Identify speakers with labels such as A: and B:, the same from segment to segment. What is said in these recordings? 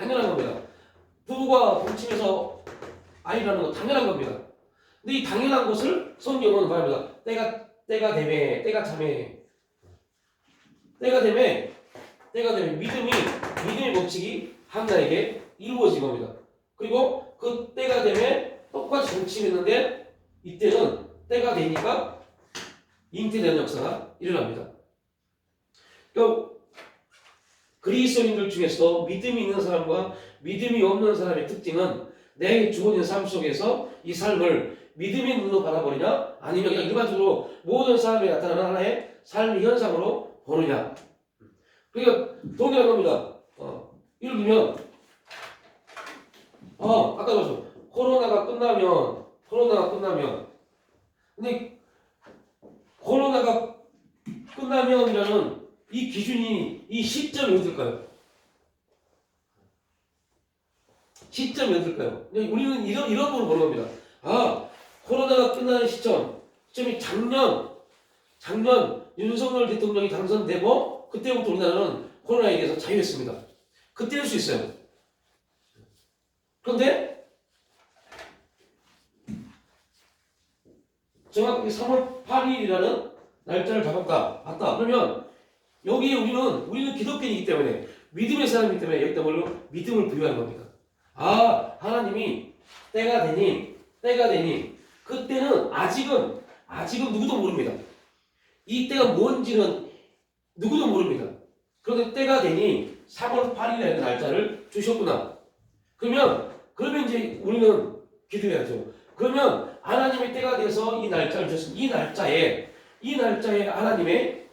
A: 당연한 겁니다. 부부가 동침해서 아이를 낳는 건 당연한 겁니다. 근데 이 당연한 것을 성경은 말합니다. 때가 되매, 때가 참에, 때가 되매 믿음의 법칙이 한나에게 이루어진 겁니다. 그리고 그 때가 되매 똑같이 동침했는데 이때는 때가 되니까 잉태되는 역사가 일어납니다. 그러니까 그리스도인들 중에서 믿음이 있는 사람과 믿음이 없는 사람의 특징은 내 주어진 삶 속에서 이 삶을 믿음의 눈으로 바라보느냐 아니면 그냥 일반적으로 모든 사람에 나타나는 하나의 삶의 현상으로 보느냐. 그러니까 동일한 겁니다. 예를 들면 아까 말씀 코로나가 끝나면 근데 코로나가 끝나면이라는 이 기준이 이 시점이 어딜까요? 시점이 어딜까요? 우리는 이런 부분을 보는 겁니다. 코로나가 끝나는 시점이 작년 윤석열 대통령이 당선되고 그때부터 우리나라는 코로나에 대해서 자유했습니다. 그때일 수 있어요. 그런데 정확하게 3월 8일이라는 날짜를 잡았다. 맞다. 그러면 여기에 우리는 기독교인이기 때문에 믿음의 사람이기 때문에 여기다 뭘로 믿음을 부여하는 겁니다. 하나님이 때가 되니 그때는 아직은 누구도 모릅니다. 이 때가 뭔지는 누구도 모릅니다. 그런데 때가 되니 3월 8일이라는 날짜를 주셨구나. 그러면 이제 우리는 기도해야죠. 그러면 하나님의 때가 돼서 이 날짜를 주셨습니다. 이 날짜에 하나님의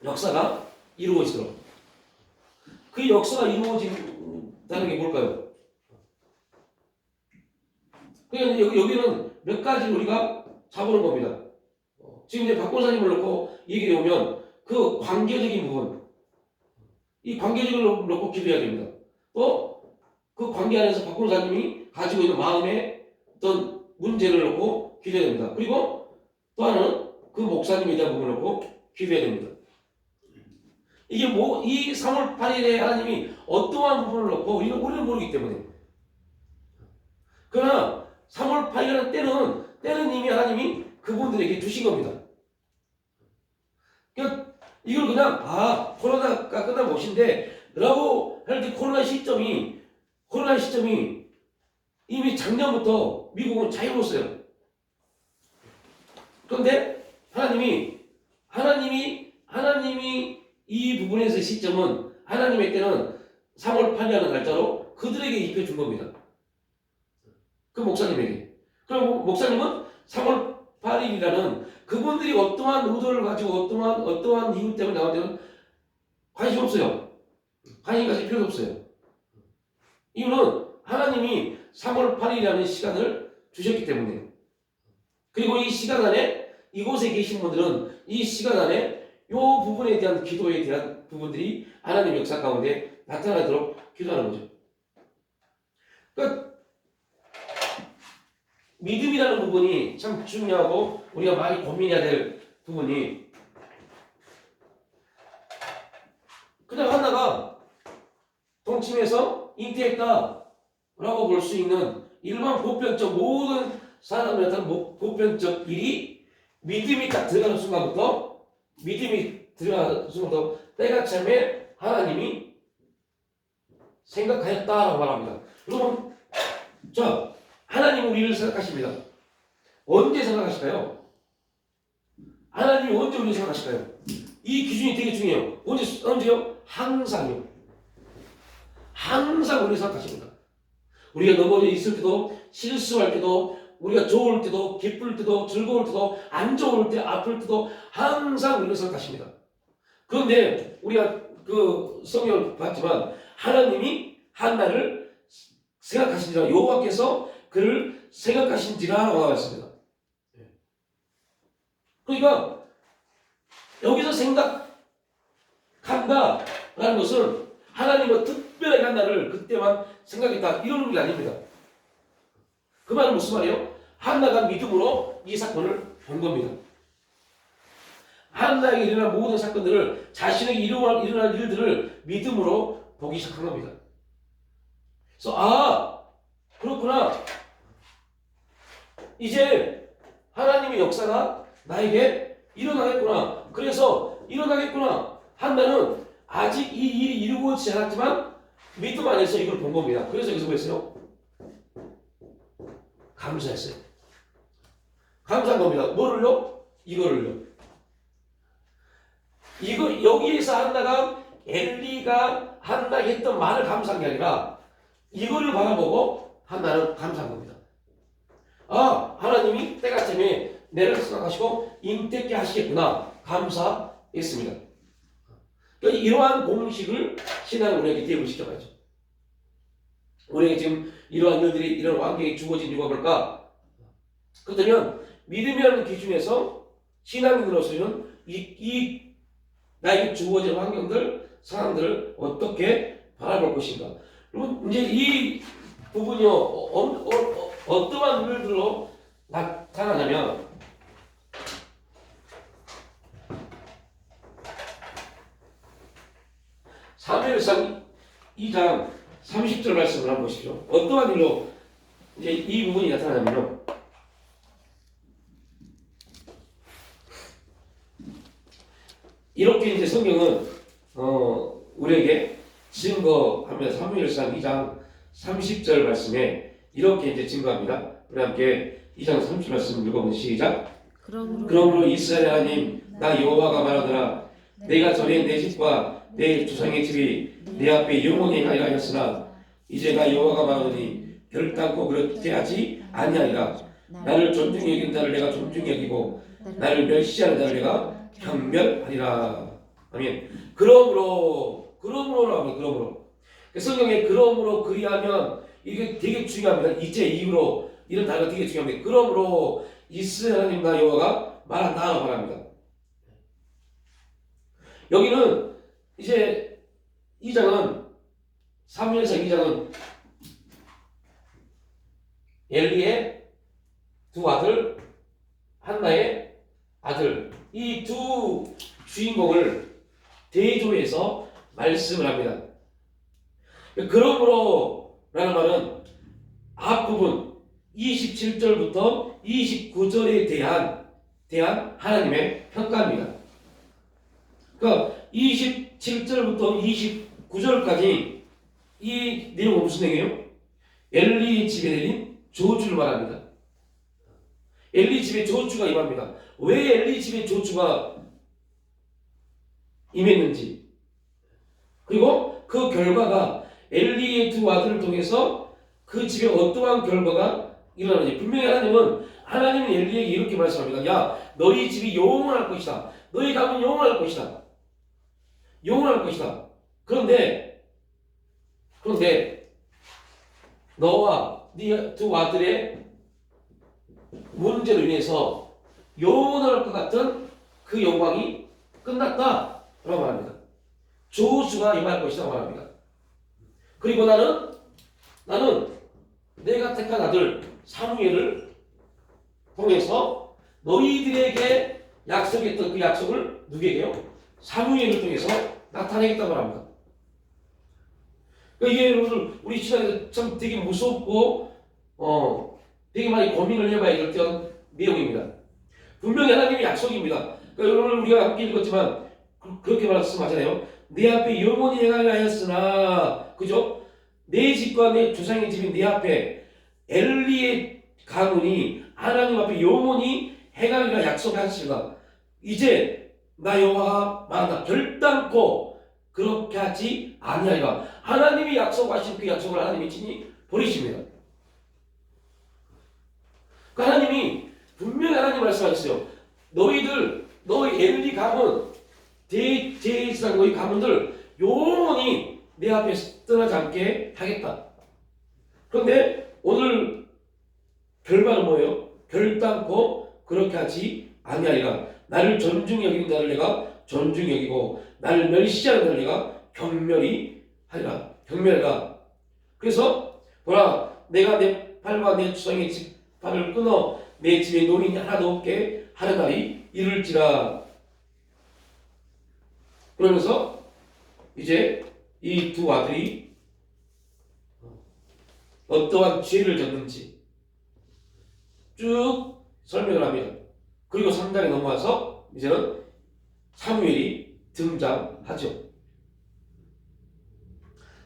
A: 역사가 이루어지도록. 그 역사가 이루어진다는 게 뭘까요? 그러니까 여기는 몇 가지를 우리가 잡아놓은 겁니다. 지금 이제 박 권사님을 놓고 얘기를 해보면 그 관계적인 부분, 이 관계적인 걸 놓고 기도해야 됩니다. 또 그 관계 안에서 박 권사님이 가지고 있는 마음의 어떤 문제를 놓고 기도해야 됩니다. 그리고 또 하나는 그 목사님에 대한 부분을 놓고 기도해야 됩니다. 이게 이 3월 8일에 하나님이 어떠한 부분을 놓고 우리는 모르기 때문에. 그러나 3월 8일이라는 때는 이미 하나님이 그분들에게 주신 겁니다. 그러니까 이걸 그냥 코로나가 끝난 것인데 라고 할 때 코로나 시점이 이미 작년부터 미국은 자유로웠어요. 그런데 하나님이 이 부분에서 시점은 하나님의 때는 3월 8일이라는 날짜로 그들에게 입혀준 겁니다. 그 목사님에게. 그럼 목사님은 3월 8일이라는 그분들이 어떠한 의도를 가지고 어떠한 이유 때문에 나왔다는 관심 없어요. 관심 가질 필요도 없어요. 이유는 하나님이 3월 8일이라는 시간을 주셨기 때문에. 그리고 이 시간 안에 이곳에 계신 분들은 이 시간 안에 이 부분에 대한 기도에 대한 부분들이 하나님의 역사 가운데 나타나도록 기도하는 거죠. 그러니까 믿음이라는 부분이 참 중요하고 우리가 많이 고민해야 될 부분이 그냥 하나가 동침해서 잉태했다라고 볼 수 있는 일반 보편적 모든 사람에 나타나는 보편적 일이 믿음이 딱 들어가는 순간부터 때가 참에 하나님이 생각하였다라고 말합니다. 여러분, 하나님은 우리를 생각하십니다. 언제 생각하실까요? 하나님이 언제 우리를 생각하실까요? 이 기준이 되게 중요해요. 언제요? 항상요. 항상 우리를 생각하십니다. 우리가 넘어져 있을 때도, 실수할 때도, 우리가 좋을 때도, 기쁠 때도, 즐거울 때도, 안 좋을 때, 아플 때도 항상 우리를 생각하십니다. 그런데 우리가 그 성경을 봤지만 하나님이 한나를 생각하신지라 여호와께서 그를 생각하신지라라고 나와 있습니다. 그러니까 여기서 생각한다라는 것은 하나님은 특별하게 한나를 그때만 생각했다 이런 게 아닙니다. 그 말은 무슨 말이에요? 한나가 믿음으로 이 사건을 본 겁니다. 한나에게 일어난 모든 사건들을 자신에게 일어날 일들을 믿음으로 보기 시작한 겁니다. 그래서 그렇구나. 이제 하나님의 역사가 나에게 일어나겠구나. 그래서 일어나겠구나 한다는 아직 이 일이 이루어지지 않았지만 믿음 안에서 이걸 본 겁니다. 그래서 여기서 뭐 했어요? 감사했어요. 감사한 겁니다. 뭐를요? 이거를요. 이거 여기에서 한다가 엘리가 한다 했던 말을 감사한 게 아니라 이거를 바라보고 한다는 감사한 겁니다. 하나님이 때가쯤에 내를 생각하시고 임택케 하시겠구나. 감사했습니다. 그러니까 이러한 공식을 신앙 우리에게 대입을 시켜가죠. 우리에게 지금 이러한 일들이 이런 환경이 주어진 이유가 뭘까? 그렇다면 믿음이라는 기준에서 신앙인으로서는 이 나에게 주어진 환경들, 상황들을 어떻게 바라볼 것인가? 여러분 이제 이 부분이 어떠한 일들로 나타나냐면 사무엘상 2장 30절 말씀을 한번 보십시오. 어떠한 일로 이제 이 부분이 나타나냐면요. 이렇게 이제 성경은 우리에게 증거하면서 사무엘상 2장 30절 말씀에 이렇게 이제 증거합니다. 우리 함께 2장 30절 말씀 읽어보면 시작. 그러므로 이스라엘 하나님 나 여호와가 말하더라 내가 전에 내 집과 내 조상의 집이 내 앞에 영원히 가리라 하였으나 이제 나 여호와가 말하노니 결단코 그렇게 하지 아니하리라. 나를 존중히 여긴 자를 내가 존중히 여기고 나를 멸시하는 자를 내가 경멸하리라. 아멘. 그러므로라고 하면 그러므로. 성경에 그러므로 그리하면 이게 되게 중요합니다. 이제 이후로 이런 단어가 되게 중요합니다. 그러므로 이스라엘 하나님 나 여호와가 말한다라고 말합니다. 여기는 이제 2장은 사무엘상 2장은 엘리의 두 아들 한나의 아들 이 두 주인공을 대조해서 말씀을 합니다. 그러므로 라는 말은 앞부분 27절부터 29절에 대한 하나님의 평가입니다. 그러니까 27절부터 29절까지 이 내용은 무슨 내용이에요? 엘리 집에 내린 저주를 말합니다. 엘리 집에 저주가 임합니다. 왜 엘리 집에 저주가 임했는지 그리고 그 결과가 엘리의 두 아들을 통해서 그 집에 어떠한 결과가 일어나는지 분명히 하나님은 엘리에게 이렇게 말씀합니다. 야 너희 집이 영원할 것이다. 너희 가문이 영원할 것이다. 영원할 것이다. 그런데 너와 네 두 아들의 문제로 인해서 영원할 것 같은 그 영광이 끝났다 라고 말합니다. 저주가 임할 것이라고 말합니다. 그리고 나는 내가 택한 아들 사무엘을 통해서 너희들에게 약속했던 그 약속을 누구에게요? 사무엘을 통해서 나타내겠다고 합니다. 그러니까 이게 우리 신앙에서 참 되게 무섭고 되게 많이 고민을 해봐야 될 그런 내용입니다. 분명히 하나님의 약속입니다. 그러니까 여러분 우리가 함께 읽었지만 그렇게 말씀하잖아요. 내 앞에 영원히 행하려 하였으나 그죠? 내 집과 내 조상의 집이 내 앞에 엘리의 가문이 하나님 앞에 영원히 행하리라 약속하셨습니다. 이제 나 여호와가 말한다. 결단코 그렇게 하지 아니하리라. 하나님이 약속하신 그 약속을 하나님이 친히 버리십니다. 그러니까 하나님이 분명히 하나님 말씀하셨어요. 너희 엘리 가문 제사장 너희 가문들 영원히 내 앞에서 떠나지 않게 하겠다. 그런데 오늘 결과는 뭐예요? 결단코 그렇게 하지 아니하리라. 나를 존중히 여기는 자를 내가 존중히 여기고 나를 멸시하는 자를 내가 경멸히 하리라. 경멸하라. 그래서 보라 내가 내 팔과 내 주상의 지팡이를 끊어 내 집에 노인이 하나도 없게 하는 날이 이룰지라. 그러면서 이제 이 두 아들이 어떠한 죄를 졌는지 쭉 설명을 합니다. 그리고 3장에 넘어와서 이제는 사무엘이 등장하죠.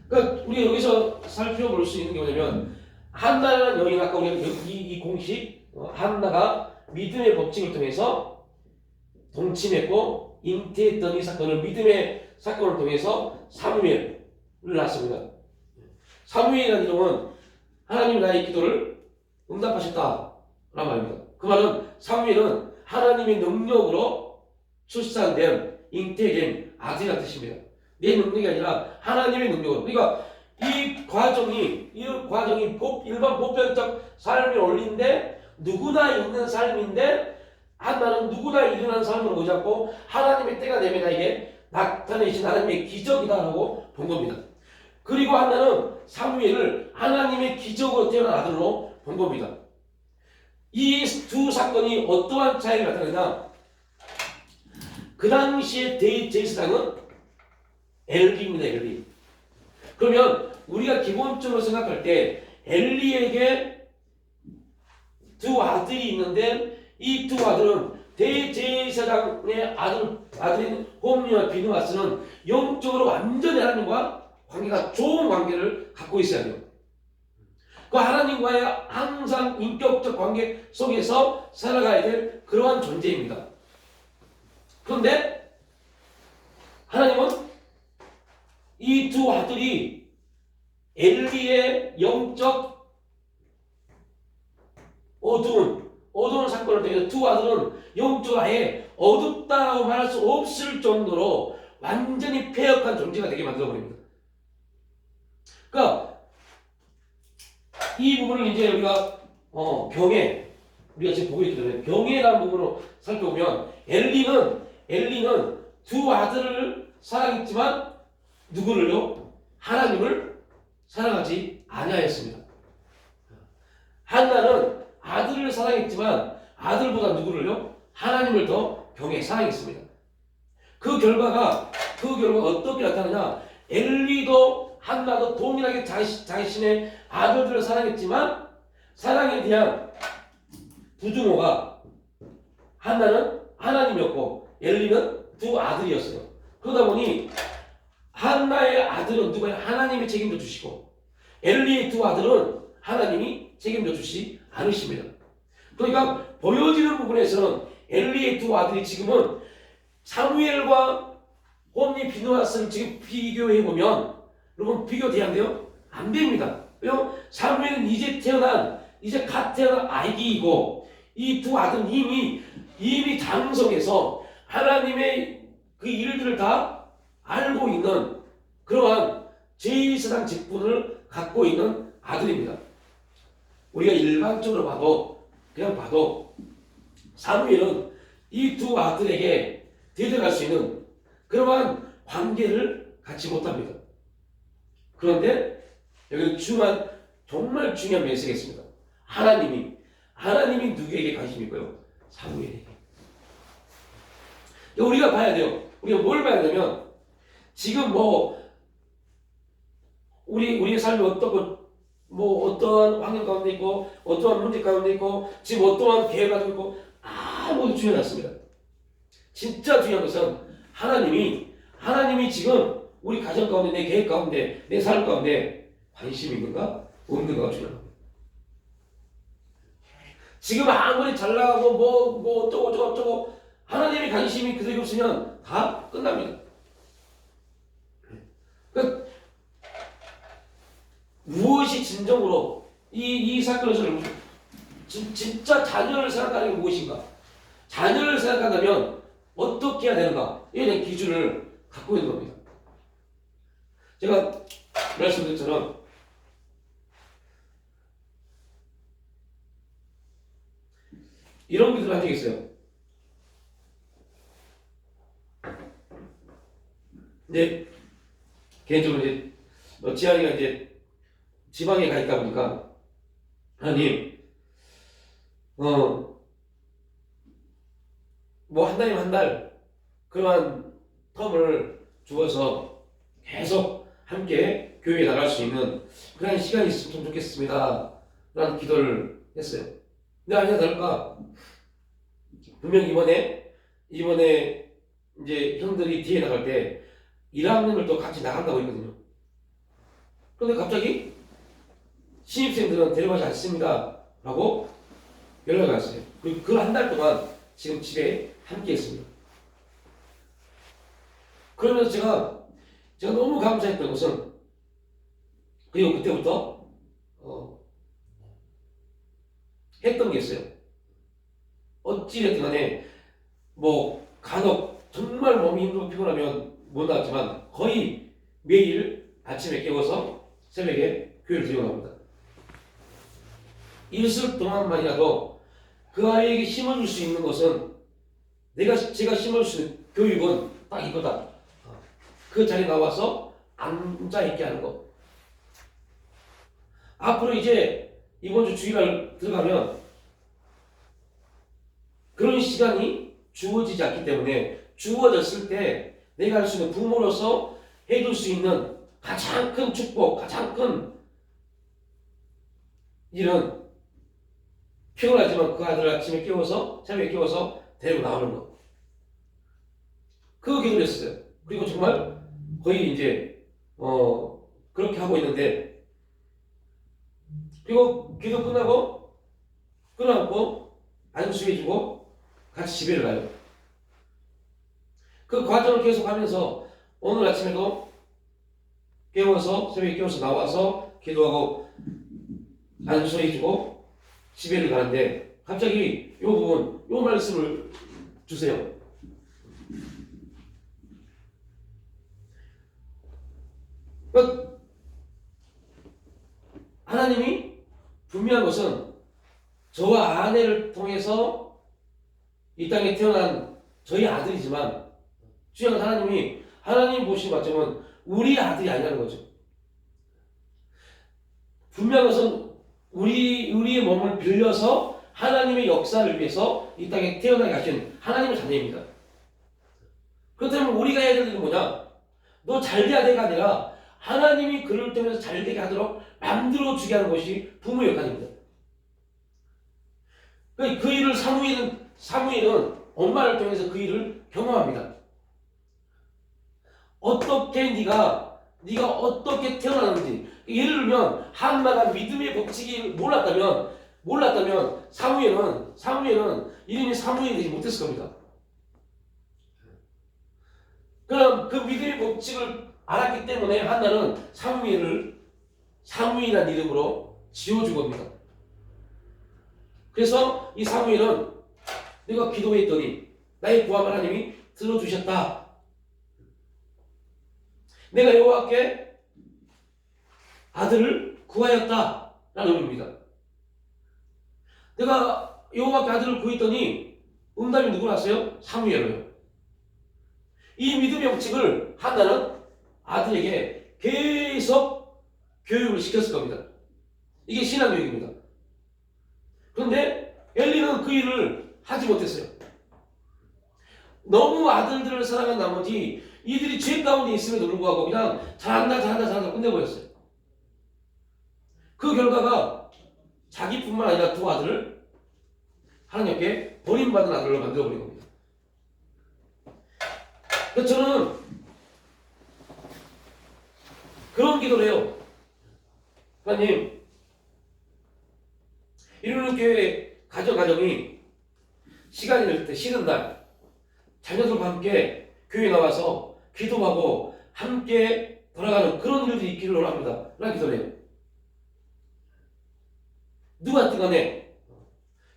A: 그러니까 우리 여기서 살펴볼 수 있는 게 뭐냐면 한나라는 여인, 아까 우리가 이 공식 한나가 믿음의 법칙을 통해서 동침했고 잉태했던 이 사건을 믿음의 사건을 통해서 사무엘을 낳습니다. 사무엘이라는 이름은 하나님이 나의 기도를 응답하셨다라는 말입니다. 그 말은 사무엘은 하나님의 능력으로 출산된 잉태된 아들이라는 뜻입니다. 내 능력이 아니라 하나님의 능력으로. 그러니까 이 과정이 일반 보편적 삶의 원리인데 누구나 있는 삶인데 한나는 누구나 일어나는 삶을 보지 않고 하나님의 때가 되면 나에게 나타내신 하나님의 기적이다라고 본 겁니다. 그리고 한나는 사무엘을 하나님의 기적으로 태어난 아들로 본 겁니다. 이 두 사건이 어떠한 차이를 나타내냐? 그 당시에 대제사장은 엘리입니다. 엘리. 그러면 우리가 기본적으로 생각할 때 엘리에게 두 아들이 있는데 이 두 아들은 대제사장의 아들인 홈리와 비느하스는 영적으로 완전히 하나님과 관계가 좋은 관계를 갖고 있어야 돼요. 그 하나님과의 항상 인격적 관계 속에서 살아가야 될 그러한 존재입니다. 그런데 하나님은 이 두 아들이 엘리의 영적 어두운 사건을 통해서 두 아들은 영적으로 아예 어둡다고 말할 수 없을 정도로 완전히 폐역한 존재가 되게 만들어버립니다. 그러니까 이 부분을 이제 우리가 우리가 지금 보고 있기 때문에 병에라는 부분으로 살펴보면 엘리는 두 아들을 사랑했지만 누구를요? 하나님을 사랑하지 아니하였습니다. 한나는 아들을 사랑했지만 아들보다 누구를요? 하나님을 더 병에 사랑했습니다. 그 결과가 어떻게 나타나냐? 엘리도 한나도 동일하게 자신의 아들들을 사랑했지만 사랑에 대한 부등호가 한나는 하나님이었고 엘리는 두 아들이었어요. 그러다 보니 한나의 아들은 누구예요? 하나님이 책임져 주시고 엘리의 두 아들은 하나님이 책임져 주시지 않으십니다. 그러니까 보여지는 부분에서는 엘리의 두 아들이 지금은 사무엘과 홈리 비느하스를 지금 비교해보면 여러분 비교돼야 안 돼요? 안 됩니다. 왜요? 사무엘은 이제 갓 태어난 아기이고 이 두 아들은 이미 장성해서 하나님의 그 일들을 다 알고 있는 그러한 제2세상 직분을 갖고 있는 아들입니다. 우리가 일반적으로 그냥 봐도 사무엘은 이 두 아들에게 대적할 수 있는 그러한 관계를 갖지 못합니다. 그런데 여기 정말 중요한 메시지가 있습니다. 하나님이 누구에게 관심이 있고요? 사무엘에게. 우리가 봐야 돼요. 우리가 뭘 봐야 되냐면 지금 우리의 삶이 어떠한 환경 가운데 있고 어떠한 문제 가운데 있고 지금 어떠한 계획을 가지고 있고 아무것도 중요하지 않습니다. 진짜 중요한 것은 하나님이 지금 우리 가정 가운데 내 계획 가운데 내 삶 가운데 관심이 있는가 없는가가 중요한 겁니다. 지금 아무리 잘 나가고 어쩌고 하나님의 관심이 그대로 없으면 다 끝납니다. 그러니까 무엇이 진정으로 이 사건에서 진짜 자녀를 생각하는 게 무엇인가? 자녀를 생각한다면 어떻게 해야 되는가? 이에 대한 기준을 갖고 있는 겁니다. 제가 말씀드린 것처럼 이런 기도를 한 적이 있어요. 근데 개인적으로 이제 지한이가 이제 지방에 가 있다 보니까 하나님 한 달 그러한 텀을 주어서 계속 함께 교회에 나갈 수 있는 그런 시간이 있으면 좋겠습니다. 라는 기도를 했어요. 근데 아니야 다를까 분명 이번에 이제 형들이 뒤에 나갈 때 1학년을 또 같이 나간다고 했거든요. 그런데 갑자기 신입생들은 데려가지 않습니다. 라고 연락이 왔어요. 그리고 그 한 달 동안 지금 집에 함께 했습니다. 그러면서 제가 너무 감사했던 것은 그리고 그때부터 했던 게 있어요. 어찌됐든 간에 뭐 간혹 정말 몸이 힘들고 피곤하면 못 나왔지만 거의 매일 아침에 깨워서 새벽에 교회를 들고 나옵니다. 일술 동안만이라도 그 아이에게 심어줄 수 있는 것은 제가 심어줄 수 있는 교육은 딱 이거다. 그 자리에 나와서 앉아있게 하는 거. 앞으로 이제 이번 주 주일날 들어가면 그런 시간이 주어지지 않기 때문에 주어졌을 때 내가 할 수 있는 부모로서 해줄 수 있는 가장 큰 축복, 가장 큰 일은 피곤하지만 그 아들을 아침에 깨워서 새벽에 깨워서 데리고 나오는 것. 그거 기도를 했어요. 그리고 정말 거의 이제 그렇게 하고 있는데 그리고 기도 끝나고 끊어놓고 안수해주고 같이 집에 가요. 그 과정을 계속 하면서 오늘 아침에도 깨워서 새벽에 깨워서 나와서 기도하고 안수해주고 집에를 가는데 갑자기 이 부분, 이 말씀을 주세요. 그러니까 하나님이 분명한 것은 저와 아내를 통해서 이 땅에 태어난 저희 아들이지만 주yan 하나님 보신 관점은 우리 아들이 아니라는 거죠. 분명한 것은 우리의 몸을 빌려서 하나님의 역사를 위해서 이 땅에 태어나게 하신 하나님의 자녀입니다. 그렇다면 우리가 해야 되는 게 뭐냐? 너 잘돼야 돼가 아니라 하나님이 그를 통해서 잘되게 하도록 만들어주게 하는 것이 부모의 역할입니다. 그 일을 사무엘은 엄마를 통해서 그 일을 경험합니다. 어떻게 네가 어떻게 태어나는지, 예를 들면 한나가 믿음의 법칙이 몰랐다면 사무엘은 이름이 사무엘이 되지 못했을 겁니다. 그럼 그 믿음의 법칙을 알았기 때문에 한나는 사무엘이라는 이름으로 지어준 겁니다. 그래서 이 사무엘은 내가 기도했더니 나의 구함 하나님이 들어주셨다. 내가 여호와께 아들을 구하였다 라는 의미입니다. 내가 여호와께 아들을 구했더니 응답이 누구 났어요? 사무엘로요. 이 믿음의 법칙을 한나는 아들에게 계속 교육을 시켰을 겁니다. 이게 신앙교육입니다. 그런데 엘리는 그 일을 하지 못했어요. 너무 아들들을 사랑한 나머지 이들이 죄 가운데 있음에도 불구하고 그냥 잘한다 끝내버렸어요. 그 결과가 자기뿐만 아니라 두 아들을 하나님께 버림받은 아들로 만들어버린 겁니다. 그래서 저는 그런 기도를 해요. 하나님, 이루는 교회 가정이 시간이 될 때 쉬는 날 자녀들과 함께 교회에 나와서 기도하고 함께 돌아가는 그런 일들이 있기를 원합니다. 라는 기도를 해요. 누구한테 간에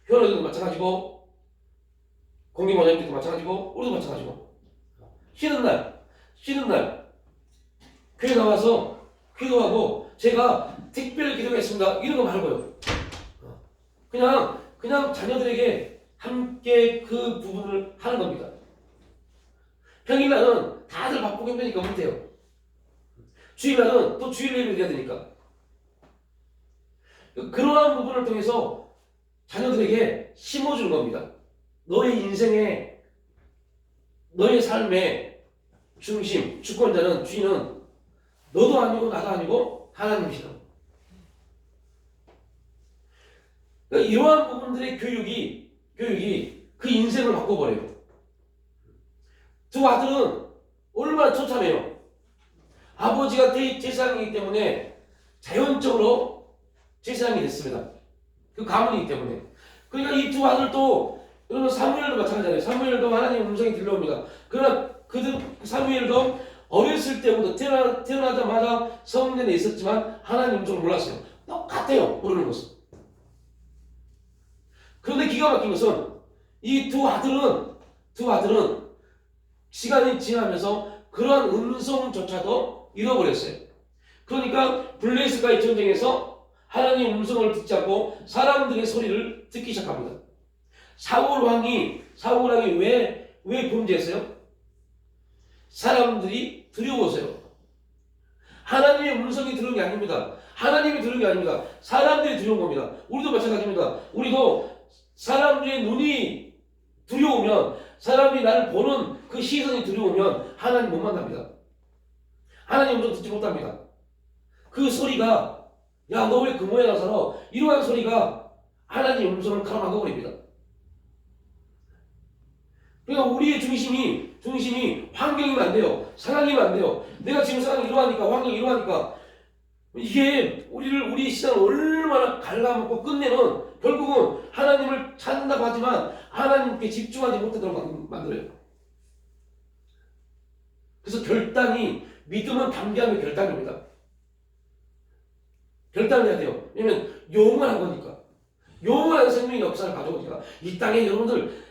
A: 현우들도 마찬가지고 공기모자님들도 마찬가지고 우리도 마찬가지고 쉬는 날 교회 나와서 기도하고 제가 특별 기도했습니다. 이런 거 말고요. 그냥 자녀들에게 함께 그 부분을 하는 겁니다. 평일날은 다들 바쁘고 힘드니까 못해요. 주일날은 또 주일 예배를 해야 되니까. 그러한 부분을 통해서 자녀들에게 심어주는 겁니다. 너의 인생에, 너의 삶의 중심, 주권자는, 주인은 너도 아니고 나도 아니고 하나님이시다. 그러니까 이러한 부분들의 교육이 그 인생을 바꿔버려요. 두 아들은 얼마나 처참해요. 아버지가 제사장이기 때문에 자연적으로 제사장이 됐습니다. 그 가문이기 때문에. 그러니까 이 두 아들도 여러분 사무엘도 마찬가지예요. 사무엘도 하나님의 음성이 들려옵니다. 그러나 사무엘도 어렸을 때부터 태어나자마자 성전에 있었지만 하나님 음성을 몰랐어요. 똑같아요. 모르는 것은. 그런데 기가 막힌 것은 이 두 아들은 시간이 지나면서 그러한 음성조차도 잃어버렸어요. 그러니까 블레셋과의 전쟁에서 하나님의 음성을 듣지 않고 사람들의 소리를 듣기 시작합니다. 사울 왕이 왜 범죄했어요? 사람들이 두려워서요. 하나님의 음성이 들은 게 아닙니다. 하나님이 들은 게 아닙니다. 사람들이 두려운 겁니다. 우리도 마찬가지입니다. 우리도 사람들의 눈이 두려우면, 사람이 나를 보는 그 시선이 두려우면 하나님 못 만납니다. 하나님 음성 듣지 못합니다. 그 소리가, 야, 너 왜 그 모양을 살아? 이러한 소리가 하나님 음성을 가로막아버립니다. 그러니까 우리의 중심이 환경이면 안 돼요. 상황이면 안 돼요. 내가 지금 상황이 이러하니까, 환경이 이러하니까, 이게 우리 시선을 얼마나 갉아먹고 끝내는, 결국은 하나님을 찾는다고 하지만 하나님께 집중하지 못하도록 만들어요. 그래서 믿음은 담대함의 결단입니다. 결단을 해야 돼요. 왜냐면 영원한 거니까. 영원한 생명의 역사를 가져오니까. 이 땅에 여러분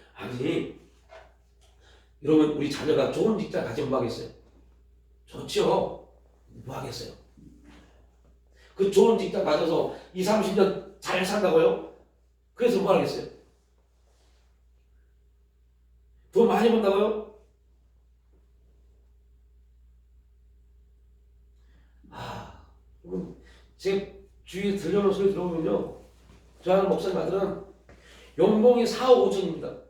A: 우리 자녀가 좋은 직장 가지면 뭐 하겠어요? 좋죠. 뭐 하겠어요? 그 좋은 직장 가져서 20-30년 잘 산다고요? 그래서 뭐 하겠어요? 돈 많이 번다고요? 제 주위에 들려오는 소리 들어보면요, 저 하는 목사님 아들은 연봉이 4억 5천입니다.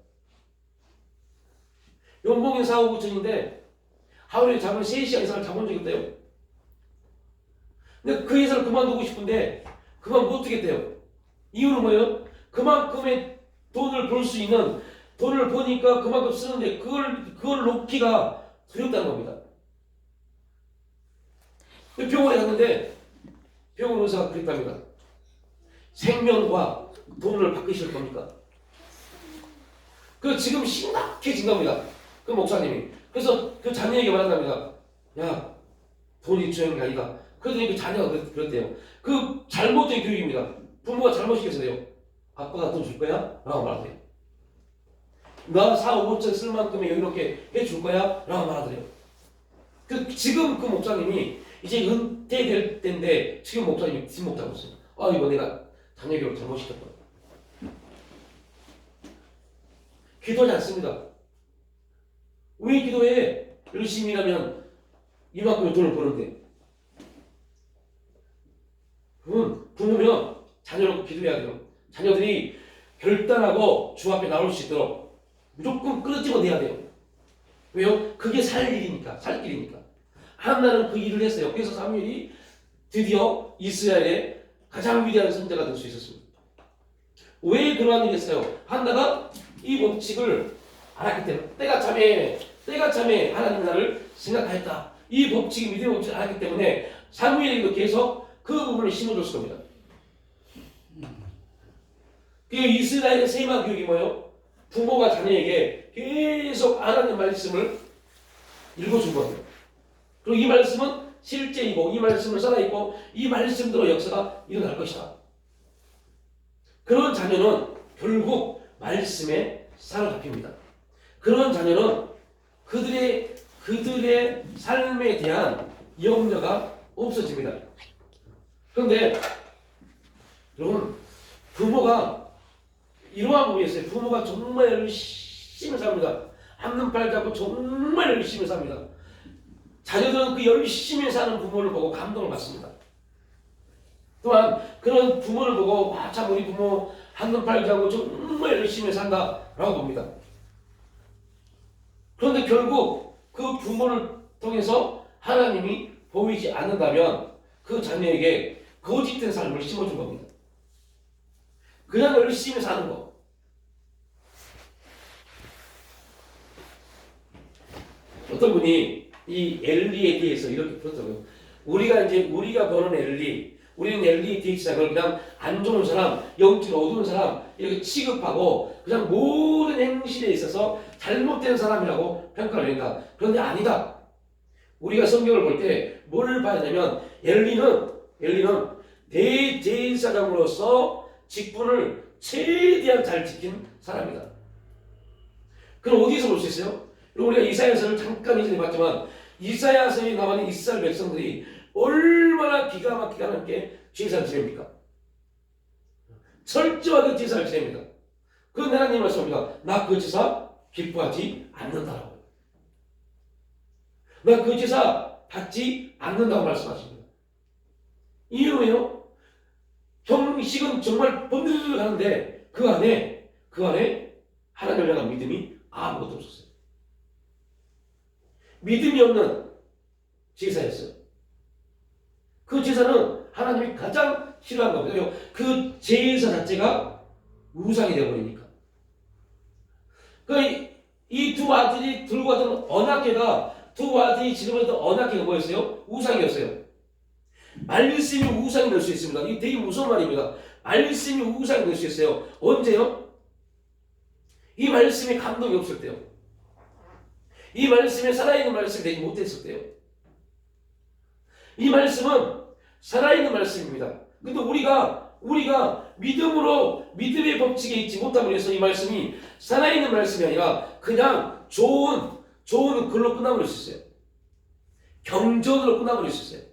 A: 연봉이 4억 5천인데 하루에 잠을 3시간 이상을 자본 적이 없대요. 근데 그 회사를 그만두고 싶은데 그만 못 두겠대요. 이유는 뭐예요? 그만큼의 돈을 벌 수 있는, 돈을 버니까 그만큼 쓰는데 그걸 놓기가 두렵다는 겁니다. 병원에 갔는데 병원 의사가 그랬답니다. 생명과 돈을 바꾸실 겁니까? 그 지금 심각해진 겁니다. 그 목사님이. 그래서 그 자녀에게 말한답니다. 야, 돈이 중요한 게 아니다. 그랬더니 그 자녀가 그랬대요. 그 잘못된 교육입니다. 부모가 잘못 시켰어요. 아빠가 돈 줄 거야? 라고 말하세요. 나 4억 5천 쓸 만큼의 여유롭게 해줄 거야? 라고 말하더래요. 지금 그 목사님이 이제 은퇴될 때인데 지금 목사님이 뒷목자고 있어요. 이거 내가 자녀 교육 잘못 시켰다. 기도하지 않습니다. 왜 기도해? 열심히 일하면 이만큼의 돈을 버는데. 그건 부모면 자녀를 기도해야 돼요. 자녀들이 결단하고 주 앞에 나올 수 있도록 무조건 끌어집어내야 돼요. 왜요? 그게 살 길이니까. 한나는 그 일을 했어요. 그래서 사무엘이 드디어 이스라엘의 가장 위대한 선자가 될 수 있었습니다. 왜 그러한 일을 했어요? 한나가 이 법칙을 알았기 때문에, 때가 참에 하나님 나를 생각하였다. 이 법칙이 믿음의 법칙을 알았기 때문에 사무엘에게도 계속 그 부분을 심어줬을 겁니다. 그 이스라엘의 세마 교육이 뭐예요? 부모가 자녀에게 계속 하나님의 말씀을 읽어준 거예요. 그리고 이 말씀은 실제이고, 이 말씀을 살아있고, 이 말씀대로 역사가 일어날 것이다. 그런 자녀는 결국 말씀에 사로잡힙니다. 그런 자녀는 그들의 삶에 대한 염려가 없어집니다. 그런데 여러분, 부모가 이러한 부분이 있어요. 부모가 정말 열심히 삽니다. 한눈팔 잡고 정말 열심히 삽니다. 자녀들은 그 열심히 사는 부모를 보고 감동을 받습니다. 또한 그런 부모를 보고 참 우리 부모 한눈팔 잡고 정말 열심히 산다라고 봅니다. 그런데 결국 그 부모를 통해서 하나님이 보이지 않는다면 그 자녀에게 거짓된 삶을 심어준 겁니다. 그냥 열심히 사는 거. 어떤 분이 이 엘리에 대해서 이렇게 풀었더라고요. 우리가 보는 엘리, 우리는 엘리에 대해서 그냥 안 좋은 사람, 영적으로 어두운 사람 이렇게 취급하고 그냥 모든 행실에 있어서 잘못된 사람이라고 평가를 합니다. 그런데 아니다. 우리가 성경을 볼 때 뭘 봐야 되냐면 엘리는 대제사장으로서 직분을 최대한 잘 지킨 사람이다. 그럼 어디서 볼 수 있어요? 우리가 이사야서를 잠깐 이전에 봤지만 이사야서에 나오는 이스라엘 백성들이 얼마나 기가 막히게 하나님께 제사를 지냅니까? 철저하게 제사를 지냅니다. 그런데 하나님 말씀합니다. 나 그 제사 기뻐하지 않는다라고. 나 그 제사 받지 않는다고 말씀하십니다. 이유는요? 형식은 정말 번들르 하는데 그 안에 하나님을 향한 믿음이 아무것도 없었어요. 믿음이 없는 제사였어요. 그 제사는 하나님이 가장 싫어하는 겁니다. 그 제사 자체가 우상이 되어버리니까. 이 두 아들이 들고 왔던 언약궤가 두 아들이 지금부터 언약궤가 뭐였어요? 우상이었어요. 말씀이 우상이 될 수 있습니다. 이게 되게 무서운 말입니다. 말씀이 우상이 될 수 있어요. 언제요? 이 말씀이 감동이 없을 때요. 이 말씀이 살아있는 말씀이 되지 못했을 때요. 이 말씀은 살아있는 말씀입니다. 근데 우리가 믿음의 법칙에 있지 못함으로 해서 이 말씀이 살아있는 말씀이 아니라 그냥 좋은 글로 끝나버릴 수 있어요. 경전으로 끝나버릴 수 있어요.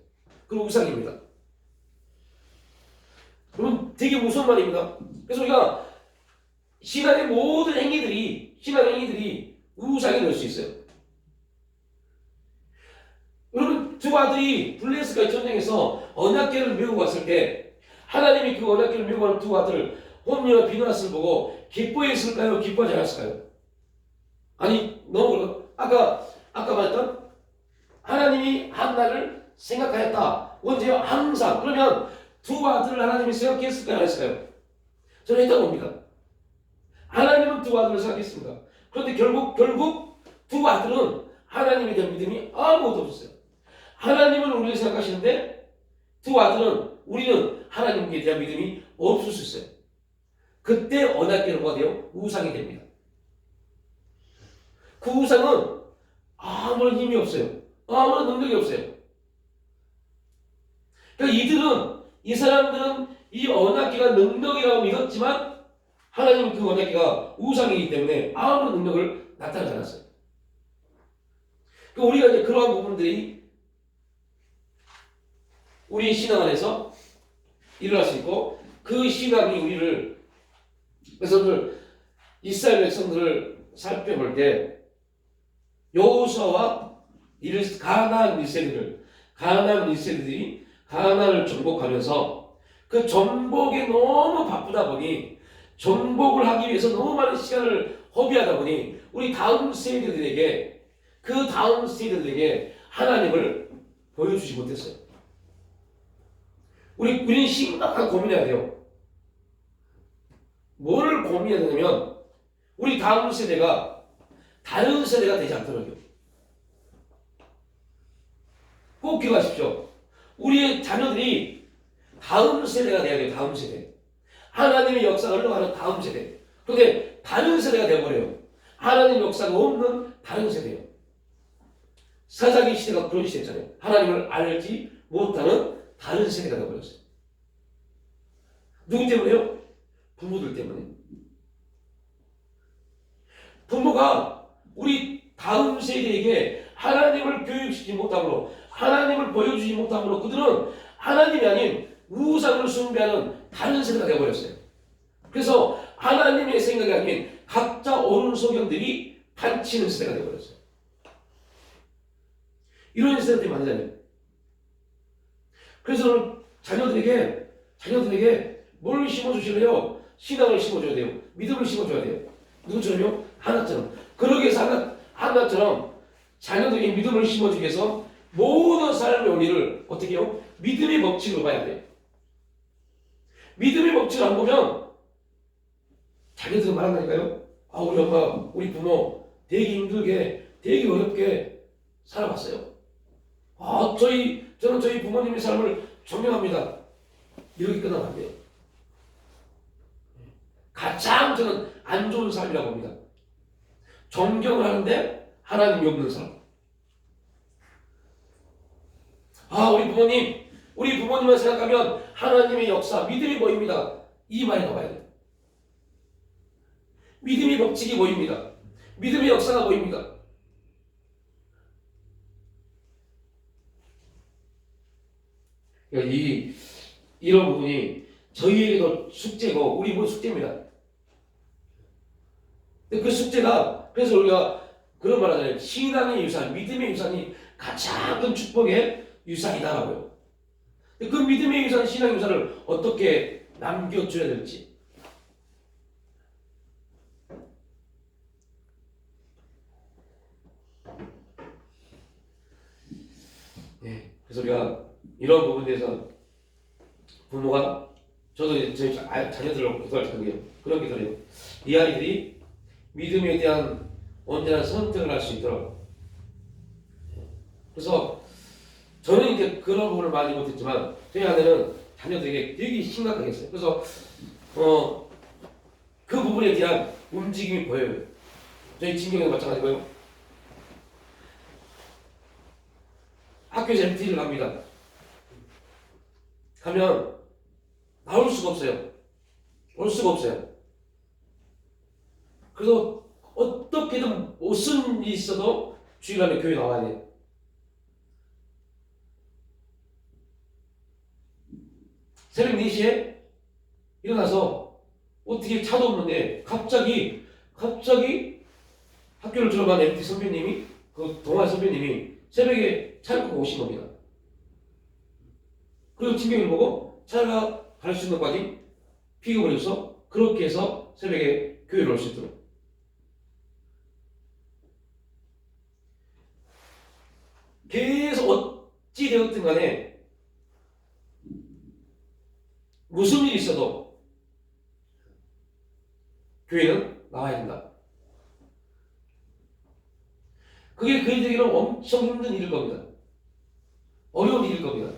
A: 그건 우상입니다. 그럼 되게 무서운 말입니다. 그래서 우리가 신앙의 모든 행위들이 우상이 될 수 있어요. 여러분, 두 아들이 블레셋과의 전쟁에서 언약궤를 메고 왔을 때 하나님이 그 언약궤를 메고 온 두 아들 홈리와 비누아스를 보고 기뻐했을까요? 기뻐하지 않았을까요? 아니, 너무 아까 말했던 하나님이 한나를 생각하였다. 언제요? 항상. 그러면 두 아들을 하나님이 생각했을까요? 안 했을까요? 저는 했다고 봅니다. 하나님은 두 아들을 생각했습니다. 그런데 결국 두 아들은 하나님에 대한 믿음이 아무것도 없었어요. 하나님은 우리를 생각하시는데 우리는 하나님께 대한 믿음이 없을 수 있어요. 그때 언약궤는 뭐가 돼요? 우상이 됩니다. 그 우상은 아무런 힘이 없어요. 아무런 능력이 없어요. 그러니까 이 사람들은 이 언약궤가 능력이라고 믿었지만 하나님은 그 언약궤가 우상이기 때문에 아무런 능력을 나타나지 않았어요. 그러니까 우리가 이제 그러한 부분들이 우리의 신앙 안에서 일어날 수 있고 그 신앙이 우리를 그래서 오늘 이스라엘 백성들을 살펴볼 때 여호수아와 가나안 1세들이 가나안을 정복하면서 그 정복에 너무 바쁘다 보니 정복을 하기 위해서 너무 많은 시간을 허비하다 보니 우리 다음 세대들에게 하나님을 보여주지 못했어요. 우리는 심각한 고민해야 돼요. 뭐를 고민해야 되냐면 우리 다음 세대가 다른 세대가 되지 않도록요. 꼭 기억하십시오. 우리의 자녀들이 다음 세대가 돼야 돼요. 다음 세대. 하나님의 역사가 흘러가는 다음 세대. 그런데 다른 세대가 되어버려요. 하나님의 역사가 없는 다른 세대예요. 사사기 시대가 그런 시대잖아요. 하나님을 알지 못하는 다른 세대가 되어버렸어요. 누구 때문에요? 부모들 때문에. 부모가 우리 다음 세대에게 하나님을 교육시키지 못함으로 하나님을 보여주지 못함으로 그들은 하나님이 아닌 우상을 숭배하는 다른 세대가 되어버렸어요. 그래서 하나님의 생각이 아닌 각자 옳은 소견들이 판치는 세대가 되어버렸어요. 이런 세대들이 많잖아요. 그래서 오늘 자녀들에게 뭘 심어주실래요? 신앙을 심어줘야 돼요. 믿음을 심어줘야 돼요. 누구처럼요? 하나처럼. 그러기 위해서 하나처럼 자녀들에게 믿음을 심어주기 위해서 모든 삶의 원리를 어떻게 해요? 믿음의 법칙으로 봐야 돼요. 믿음의 법칙을 안 보면 자기들은 말한다니까요. 아, 우리 엄마, 우리 부모 되게 힘들게, 되게 어렵게 살아왔어요. 아, 저는 저희 부모님의 삶을 존경합니다. 이렇게 끝나면 안 돼요. 가장 저는 안 좋은 삶이라고 봅니다. 존경을 하는데 하나님이 없는 삶. 아, 우리 부모님을 생각하면 하나님의 역사, 믿음이 보입니다. 이 말이 나와야 돼요. 믿음의 법칙이 보입니다. 믿음의 역사가 보입니다. 그러니까 이런 부분이 저희에게도 숙제고 우리 모두 숙제입니다. 근데 그 숙제가, 그래서 우리가 그런 말 하잖아요. 신앙의 유산, 믿음의 유산이 가장 큰 축복의 유산이다라고요. 그 믿음의 유산, 신앙의 유산을 어떻게 남겨줘야 될지. 네, 그래서 우리가 이런 부분에 대해서 부모가, 저도 이제 저희 자녀들하고 기도할 때 그런 기도를 해요. 이 아이들이 믿음에 대한 온전한 선택을 할 수 있도록. 그래서 저는 이제 그런 부분을 많이 못했지만 저희 아내는 자녀들에게 되게 심각하게 했어요. 그래서 그 부분에 대한 움직임이 보여요. 저희 친경에도 마찬가지고요. 학교에서 MT를 갑니다. 가면 나올 수가 없어요. 올 수가 없어요. 그래서 어떻게든 무슨 일이 있어도 주일날에 교회 나와야 돼요. 새벽 4시에 일어나서 어떻게 차도 없는데 갑자기 학교를 들어간 MT 선배님이, 그 동아리 선배님이 새벽에 차를 끌고 오신 겁니다. 그리고 친경을 보고 차가 갈 수 있는 것까지 픽업을 해서 그렇게 해서 새벽에 교회를 올 수 있도록. 계속 어찌 되었든 간에 무슨 일이 있어도 교회는 나와야 된다. 그게 그에게는 엄청 힘든 일일 겁니다. 어려운 일일 겁니다.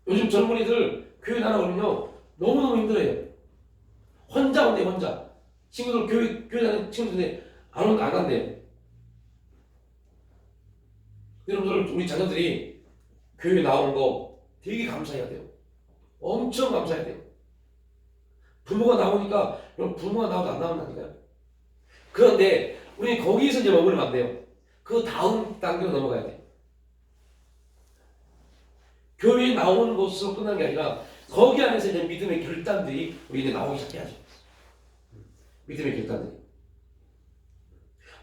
A: 요즘 젊은이들 교회 나가면요 너무너무 힘들어요. 혼자 온대, 혼자. 친구들 교회 다니는 친구들인데 안 간대요. 여러분들, 우리 자녀들이 교회 나온 거 되게 감사해야 돼요. 엄청 감사해야 돼요. 부모가 나오니까, 여러분, 부모가 나와도 안 나온다니까요. 그런데 우리 거기서 이제 머물면 안 돼요. 그 다음 단계로 넘어가야 돼요. 교회에 나오는 것으로 끝난 게 아니라 거기 안에서 이제 믿음의 결단들이 우리 이제 나오기 시작해야죠. 믿음의 결단들이.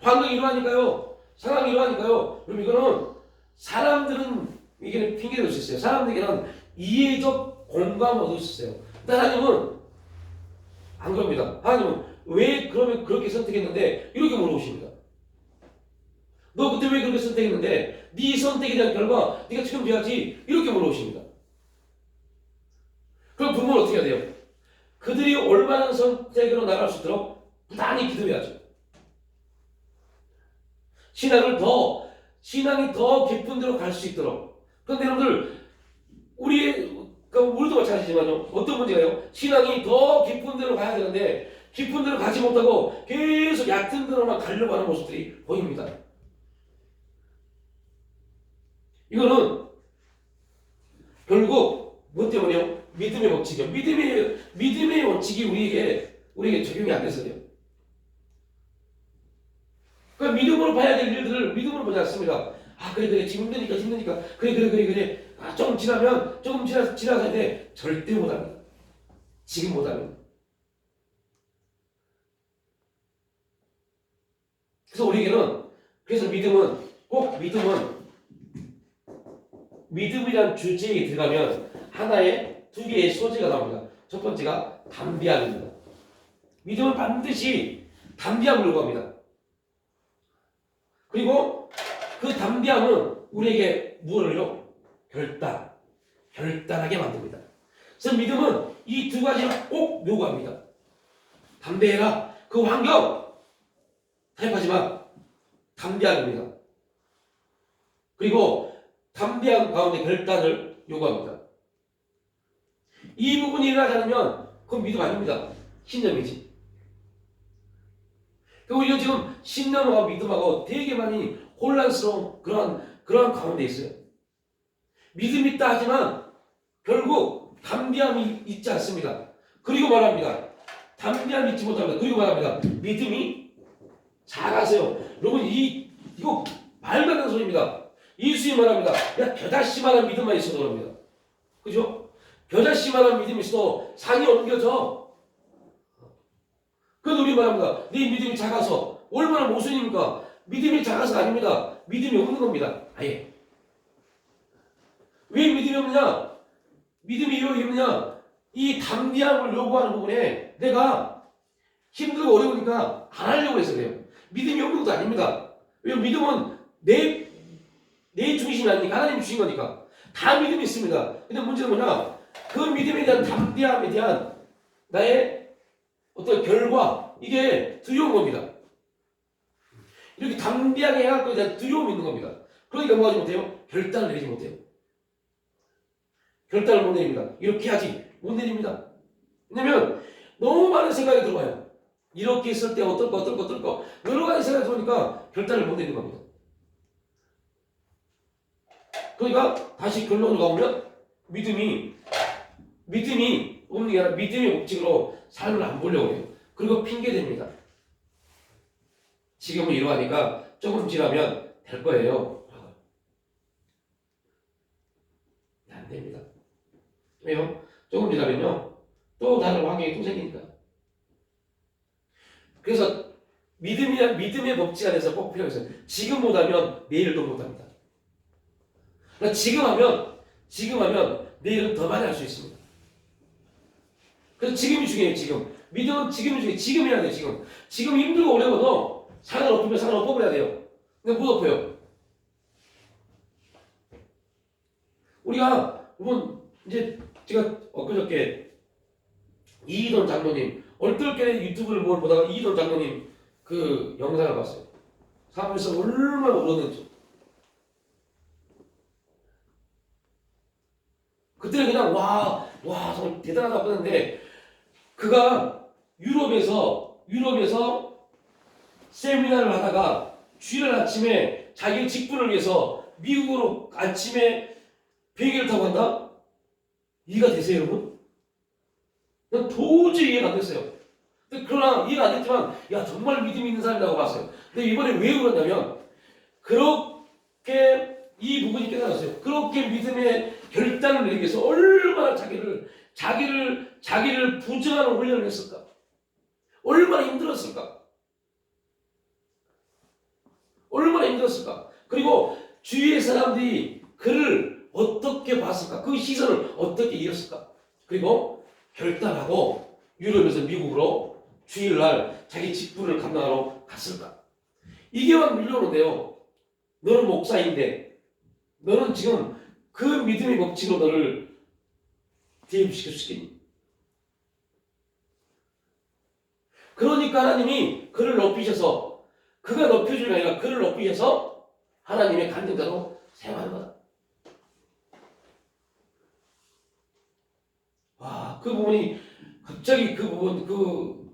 A: 환경이 이러하니까요. 상황이 이러하니까요. 그럼 이거는 사람들은 이게 핑계를 줄 수 있어요. 사람들에게는 이해적 공감을 얻을 수 있어요. 근데 하나님은 안 그럽니다. 하나님은 왜 그러면 그렇게 선택했는데 이렇게 물어보십니다. 너 그때 왜 그렇게 선택했는데 네 선택에 대한 결과 네가 책임져야지, 이렇게 물어보십니다. 그럼 부모는 어떻게 해야 돼요? 그들이 올바른 선택으로 나갈 수 있도록 부단히 기도해야죠. 신앙이 더 깊은 데로 갈 수 있도록. 그런데 여러분들, 우리도 마찬가지지만요. 어떤 문제가요? 신앙이 더 깊은 데로 가야 되는데 깊은 데로 가지 못하고 계속 얕은 데로만 가려고 하는 모습들이 보입니다. 이거는 결국 뭐 때문에요? 믿음의 법칙이요. 믿음의 원칙이 우리에게 적용이 안 돼서요. 그러니까 믿음으로 봐야 될 일들을 믿음으로 보지 않습니다. 아, 그래 지금 힘드니까 그래. 아, 조금 지나서 해야 돼. 절대 못합니다. 지금 못합니다. 그래서 우리에게는, 그래서 믿음이란 주제에 들어가면 하나의 두 개의 소재가 나옵니다. 첫 번째가 담대함입니다. 믿음은 반드시 담대함을 요구합니다. 그리고 그 담대함은 우리에게 무엇을요? 결단하게 만듭니다. 그래서 믿음은 이 두 가지를 꼭 요구합니다. 담대해라. 그 환경 타협하지만 담대합니다. 그리고 담대한 가운데 결단을 요구합니다. 이 부분이 일어나지 않으면 그건 믿음 아닙니다. 신념이지. 오히려 지금 신념하고 믿음하고 되게 많이 혼란스러운 그러한 가운데 있어요. 믿음 있다 하지만 결국 담대함이 있지 않습니다. 그리고 말합니다. 담대함이 있지 못합니다. 그리고 말합니다. 믿음이 작아서요. 여러분 이거 말도 안 되는 소리입니다. 예수님 말합니다. 야 겨자씨만한 믿음만 있어도 그럽니다. 그죠? 겨자씨만한 믿음이 있어도 산이 옮겨져. 그래도 우리 말합니다. 네 믿음이 작아서 얼마나 모순입니까? 믿음이 작아서가 아닙니다. 믿음이 없는 겁니다. 아예. 왜 믿음이 없느냐? 믿음이 왜 없느냐? 이 담대함을 요구하는 부분에 내가 힘들고 어려우니까 안 하려고 해서 그래요. 믿음이 없는 것도 아닙니다. 왜 믿음은 내 중심이 아니니까 하나님 주신 거니까 다 믿음이 있습니다. 근데 문제는 뭐냐? 그 믿음에 대한 담대함에 대한 나의 어떤 결과 이게 두려운 겁니다. 이렇게 담대하게 해야 할 것에 대한 두려움이 있는 겁니다. 그러니까 뭐 하지 못해요? 결단을 내리지 못해요. 결단을 못 내립니다. 이렇게 하지 못 내립니다. 왜냐면 너무 많은 생각이 들어와요. 이렇게 했을 때 어떨까 여러 가지 생각이 들어오니까 결단을 못 내리는 겁니다. 그러니까 다시 결론으로 가보면 믿음이 없는 게 아니라 믿음의 법칙으로 삶을 안 보려고 해요. 그리고 핑계댑니다. 지금은 이러하니까 조금 지나면 될 거예요. 안 됩니다. 왜요? 조금 지나면요 또 다른 환경이 또 생기니까. 그래서 믿음의 법칙 안에서 꼭 필요해서 지금 못하면 내일도 못합니다. 그러니까 지금 하면 내일은 더 많이 할 수 있습니다. 그래서 지금이 중요해요. 지금 믿음은 지금이 중요해요. 지금 해야 돼요. 지금 힘들고 어려워도 상을 엎으면 상을 엎어버려야 돼요. 근데 못 엎어요. 우리가 이번 이제 제가 엊그저께 이희돈 장로님 얼떨결에 유튜브를 뭘 보다가 이희돈 장로님 그 영상을 봤어요. 사무에서 얼마나 울었는지. 그때는 그냥 와 정말 대단하다 했는데 그가 유럽에서 세미나를 하다가 주일 아침에 자기 직분을 위해서 미국으로 아침에 비행기를 타고 간다? 이해가 되세요, 여러분? 난 도저히 이해가 안 됐어요. 그러나 이해가 안 됐지만 야 정말 믿음이 있는 사람이라고 봤어요. 근데 이번에 왜 그러냐면 그렇게 이 부분이 깨달았어요. 그렇게 믿음의 결단을 내리기 위해서 얼마나 자기를 부정하는 훈련을 했을까? 얼마나 힘들었을까? 그리고 주위의 사람들이 그를 어떻게 봤을까? 그 시선을 어떻게 이었을까? 그리고 결단하고 유럽에서 미국으로 주일날 자기 직분을 감당하러 갔을까? 이게 막 밀려오는데요. 너는 목사인데 너는 지금 그 믿음의 법칙으로 너를 대입시킬 수 있겠니? 그러니까 하나님이 그를 높이셔서 그가 높여주는 게 아니라 그를 높이셔서 하나님의 간증자로 사용하는 거다. 와, 그 부분이 갑자기 그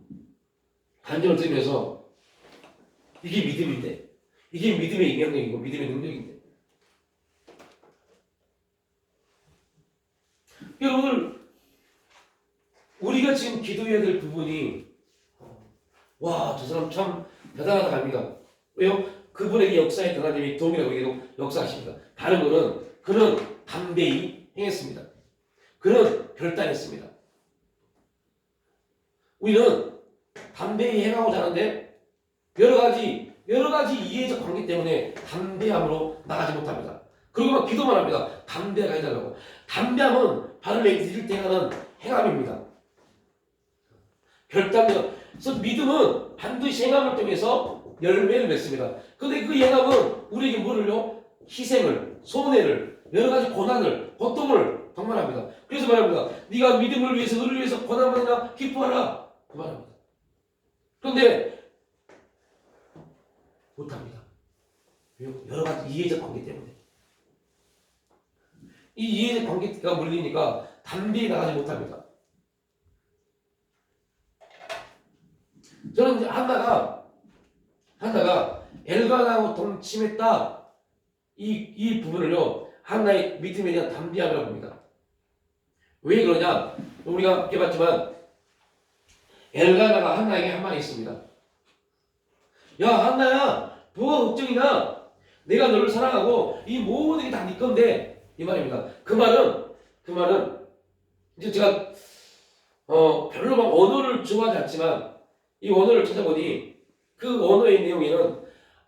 A: 간증을 들으면서 이게 믿음인데 이게 믿음의 영향력이고 믿음의 능력인데 여러분 우리가 지금 기도해야 될 부분이 와, 저 사람 참 대단하다 합니다. 왜요? 그분에게 역사의 하나님이 동일하고 우리에게도 역사하십니다. 다른 거는 그는 담대히 행했습니다. 그는 결단했습니다. 우리는 담대히 행하고자 하는데 여러 가지 이해적 관계 때문에 담대함으로 나가지 못합니다. 그리고 기도만 합니다. 담대하게 해달라고. 담대함은 바로 내릴 때 하는 행함입니다. 그래서 믿음은 반드시 행함을 통해서 열매를 맺습니다. 그런데 그 행함은 우리에게 뭐를요? 희생을, 손해를, 여러 가지 고난을, 고통을 당면합니다. 그래서 말합니다. 네가 믿음을 위해서, 의를 위해서 고난받으나 기뻐하라. 그 말합니다. 그런데 못합니다. 여러 가지 이해적 관계 때문에. 이 이해적 관계가 물리니까 담대히 나가지 못합니다. 저는 이제 한나가 엘가나하고 동침했다. 이 부분을요, 한나의 믿음에 대한 담대함이라고 봅니다. 왜 그러냐? 우리가 해봤지만 엘가나가 한나에게 한 말이 있습니다. 야, 한나야, 뭐가 걱정이냐? 내가 너를 사랑하고 이 모든 게 다 네 건데, 이 말입니다. 그 말은 이제 제가 별로 막 언어를 좋아하지 않지만 이 언어를 찾아보니 그 언어의 내용에는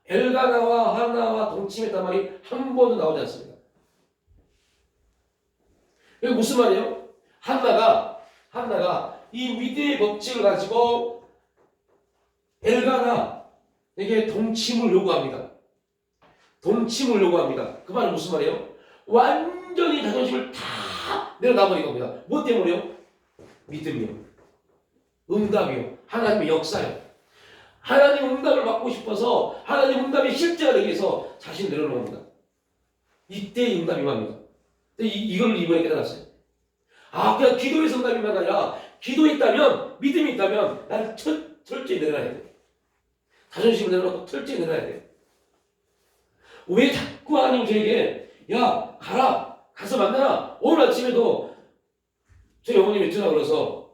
A: 엘가나와 한나와 동침했단 말이 한 번도 나오지 않습니다. 이게 무슨 말이에요? 한나가 이 믿음의 법칙을 가지고 엘가나에게 동침을 요구합니다. 동침을 요구합니다. 그 말은 무슨 말이에요? 완전히 자존심을 다 내려놔버린 겁니다. 뭐 때문에요? 믿음이요. 응답이요. 하나님의 역사요. 하나님 응답을 받고 싶어서 하나님 응답의 실제가 되기 위해서 자신을 내려놓은 겁니다. 이때 응답이 임합니다. 이걸 이번에 깨달았어요. 아, 그냥 기도에서 응답이 아니라 기도했다면, 믿음이 있다면 나는 철저히 내려놔야 돼. 자존심을 내려놓고 철저히 내려놔야 돼. 왜 자꾸 하나님 저에게 야, 가서 만나라. 오늘 아침에도 저희 어머님이 전화 걸어서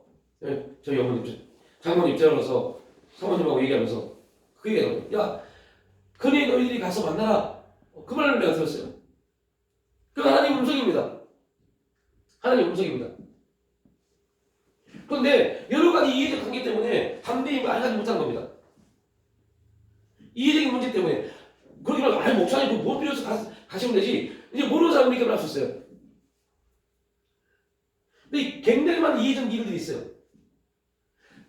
A: 저희 어머님 장모님 전화 걸어서 사모님하고 얘기하면서 그 얘기하더라고요. 야, 그네 너희들이 가서 만나라. 그 말을 내가 들었어요. 그 하나님 음성입니다. 하나님 음성입니다. 그런데 여러 가지 이해적 관계 때문에 담대히 말하지 못한 겁니다. 이해적인 문제 때문에 그러기는 아니 목사님 뭐 필요 없어 가시면 되지. 이제 모르는 사람이 이렇게 말할 수 있어요. 근데 굉장히 많은 이해적 이유들이 있어요.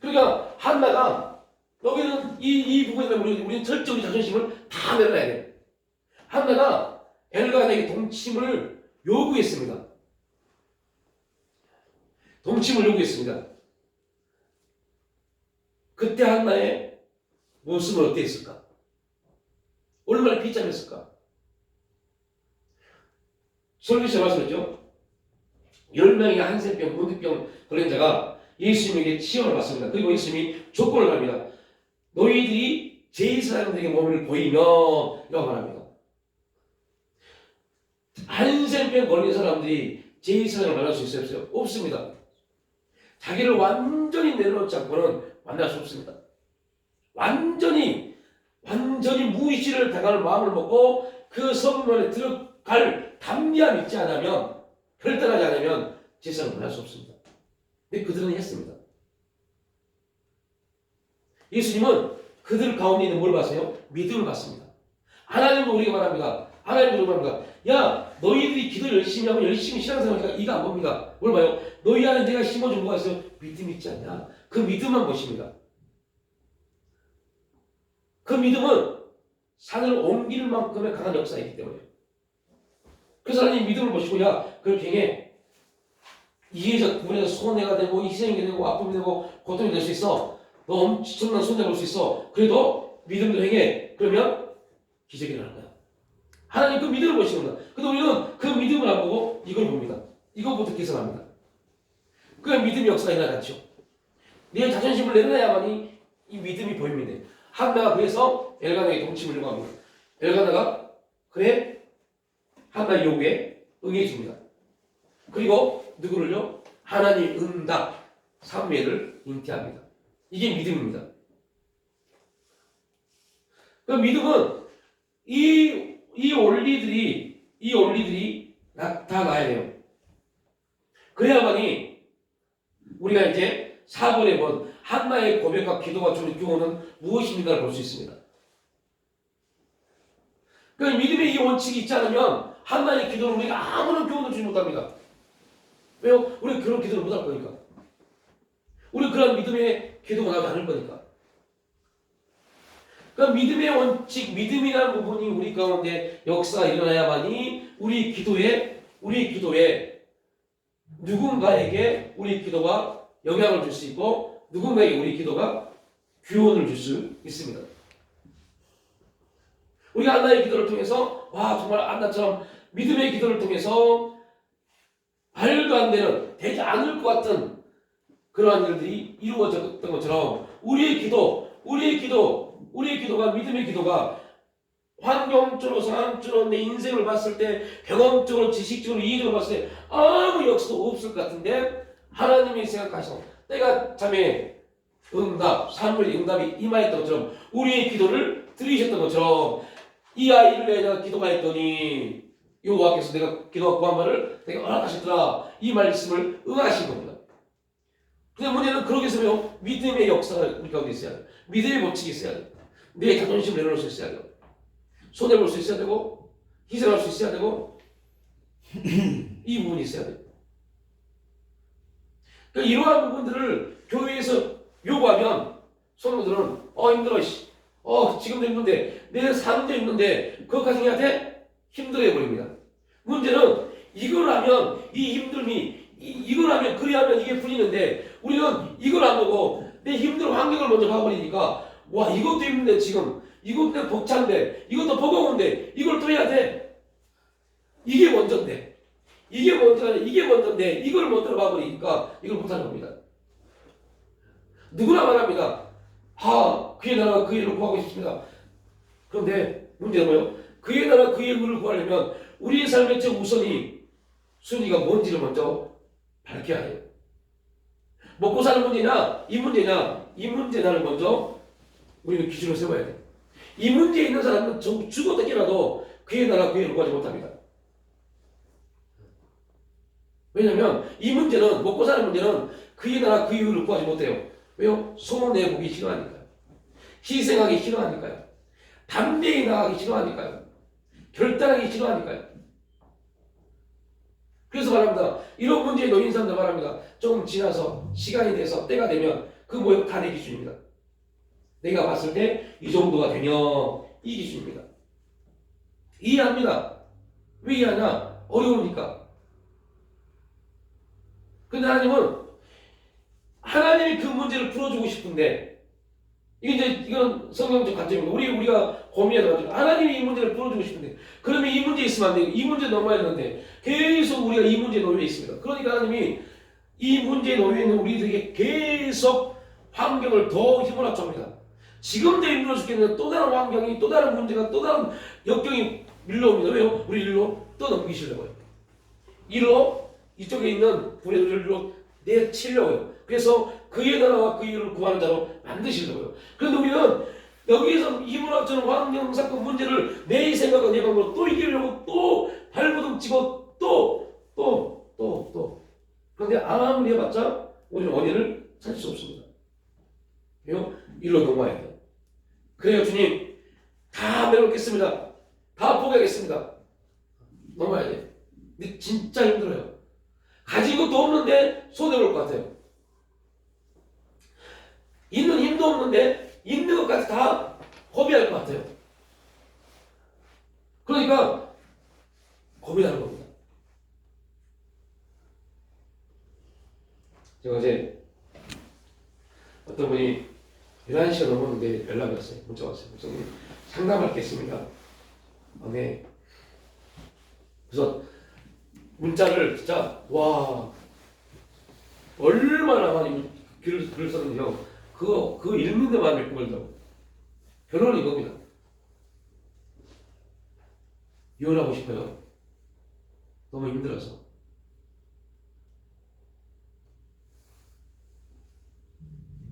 A: 그러니까 한나가 여기는 이 부분에 대한 우리는 철저히 자존심을 다 내려놔야 돼요. 한나가 엘가나에게 동침을 요구했습니다. 동침을 요구했습니다. 그때 한나의 모습은 어땠을까? 얼마나 비참했을까? 설교에서 말씀했죠. 10명의 한센병, 문득병 걸린 자가 예수님에게 치료를 받습니다. 그리고 예수님이 조건을 합니다. 너희들이 제사장들에게 몸을 보이면 이라고 말합니다. 한센병 걸린 사람들이 제사장을 만날 수 있어요? 없습니다. 자기를 완전히 내려놓지 않고는 만날 수 없습니다. 완전히 무의식을 당할 마음을 먹고 그 성문에 들어갈 담대함이 있지 않으면, 결단하지 않으면 제사장을 만날 수 없습니다. 근데 그들은 했습니다. 예수님은 그들 가운데 있는 뭘 봤어요? 믿음을 봤습니다. 하나님도 우리가 말합니다. 하나님도 우리가 말합니다. 야, 너희들이 기도 열심히 하고 열심히 신앙생활하니까 이거 안 봅니다. 뭘 봐요? 너희 안에 내가 심어준 거가 있어요. 믿음이 있지 않냐? 그 믿음만 보십니다. 그 믿음은 산을 옮길 만큼의 강한 역사이기 때문에. 그래서 하나님 믿음을 보시고 야, 그렇게 행해. 이해적 부분에서 손해가 되고 희생이 되고 아픔이 되고 고통이 될 수 있어. 너 엄청난 손해 볼 수 있어. 그래도 믿음대로 행해. 그러면 기적이 일어날 거야. 하나님 그 믿음을 보시는 거다. 근데 우리는 그 믿음을 안 보고 이걸 봅니다. 이것부터 계산합니다. 그 믿음의 역사가 일어나지 않죠. 내 자존심을 내려놔야만이 이 믿음이 보입니다. 한나가 그래서 엘가나에게 동침을 요구합니다. 엘가나가 그래 한나의 요구에 응해줍니다. 그리고 누구를요? 하나님 응답 사무엘을 잉태합니다. 이게 믿음입니다. 그 믿음은 이 원리들이 나타나야 돼요. 그래야만이 우리가 이제 4번에 본 한나의 고백과 기도가 주는 교훈은 무엇입니까를 볼 수 있습니다. 그 믿음의 이 원칙이 있지 않으면 한나의 기도는 우리가 아무런 교훈을 주지 못합니다. 왜요? 우리는 그런 기도를 못할 거니까. 우리는 그런 믿음의 기도가 나오지 않을 거니까. 그러니까 믿음의 원칙, 믿음이라는 부분이 우리 가운데 역사가 일어나야만이 우리 기도에 누군가에게 우리 기도가 영향을 줄 수 있고 누군가에게 우리 기도가 교훈을 줄 수 있습니다. 우리가 안나의 기도를 통해서 와 정말 안나처럼 믿음의 기도를 통해서 말도 안 되는 되지 않을 것 같은 그러한 일들이 이루어졌던 것처럼 우리의 기도가 믿음의 기도가 환경적으로 상황적으로 내 인생을 봤을 때 경험적으로 지식적으로 이익을 봤을 때 아무 역사도 없을 것 같은데 하나님이 생각하셔 때가 참에 사물의 응답이 임하였던 것처럼 우리의 기도를 들으셨던 것처럼 이 아이를 위해 내가 기도하였더니 여호와께서 내가 기도와 구한 말을 내가 허락하셨더라 이 말씀을 응하신 겁니다. 근데 문제는 그러기 위해서 믿음의 역사가 우리 가운데 있어야 돼요. 믿음의 법칙이 있어야 돼요. 내 자존심을 내려놓을 수 있어야 돼요. 손해볼 수 있어야 되고 희생할 수 있어야 되고 이 부분이 있어야 돼요. 그러니까 이러한 부분들을 교회에서 요구하면 성도들은 힘들어 지금도 힘든데 내 삶도 힘든데 그것까지 해야 돼? 힘들어해 버립니다. 문제는 이걸 하면 이 힘듦이 이걸 하면 그래야 하면 이게 풀리는데 우리는 이걸 안 보고 내 힘든 환경을 먼저 봐버리니까 와 이것도 힘든데 지금 이것도 벅찬데 이것도 버거운데 이걸 또 해야 돼. 이게 먼저인데 이걸 먼저 봐버리니까 이걸 못하는 겁니다. 누구나 말합니다. 그의 나라가 그의 의를 구하고 싶습니다. 그런데 문제는 뭐예요? 그의 나라 그의 의를 구하려면 우리의 삶의 첫 순위가 뭔지를 먼저 밝혀야 해요. 먹고 사는 문제냐 이 문제냐를 먼저 우리는 기준을 세워야 돼요. 이 문제에 있는 사람은 죽어도 깨라도 그의 나라 그의 의를 구하지 못합니다. 왜냐하면 이 문제는 먹고 사는 문제는 그의 나라 그의 의를 구하지 못해요. 왜요? 손해보기 싫어하니까요. 희생하기 싫어하니까요. 담대히 나가기 싫어하니까요. 결단하기 싫어하니까요. 그래서 말합니다. 이런 문제에 놓인 사람들 말합니다. 조금 지나서 시간이 돼서 때가 되면 그 모양 다 내 기준입니다. 내가 봤을 때 이 정도가 되면 이 기준입니다. 이해합니다. 왜 이해하냐? 어려우니까. 근데 하나님이 그 문제를 풀어주고 싶은데 이건 성경적 관점입니다. 우리가 고민해서 가지고 하나님이 이 문제를 풀어주고 싶은데 그러면 이 문제에 있으면 안 되고 이 문제 넘어야 되는데 계속 우리가 이 문제에 놓여 있습니다. 그러니까 하나님이 이 문제에 놓여 있는 우리들에게 계속 환경을 더 힘으로 줍니다. 지금도 힘들어 죽겠는데 또 다른 환경이 또 다른 문제가 또 다른 역경이 밀려옵니다. 왜요? 우리 일로 떠넘기시려고요. 이쪽에 있는 불의 일로 내치려고요. 그래서 그의 나라와 그의 일을 구하는 자로 만드시려고요. 그런데 우리는 여기에서 힘으로 주는 환경 사건 문제를 내 생각과 내 방법으로 또 이기려고 또 발버둥 치고 또 그런데 아무리 해봤자 우리는 원인을 찾을 수 없습니다. 왜요? 일로 넘어야 돼요. 그래요 주님 다 내놓겠습니다. 다 포기하겠습니다. 넘어야 돼. 근데 진짜 힘들어요. 가진 것도 없는데 손해볼 것 같아요. 있는 힘도 없는데 있는 것까지 다 허비할 것 같아요. 그러니까 고민하는 겁니다. 제가 어제 어떤 분이 11시가 넘었는데 연락이 왔어요. 문자 왔어요. 목사님 상담할 게 있습니다. 네. 그래서 문자를 진짜 얼마나 많이 글을 썼는데요. 그거 읽는 데만 몇 분 걸더라고요. 결론은 이겁니다. 이혼하고 싶어요. 너무 힘들어서.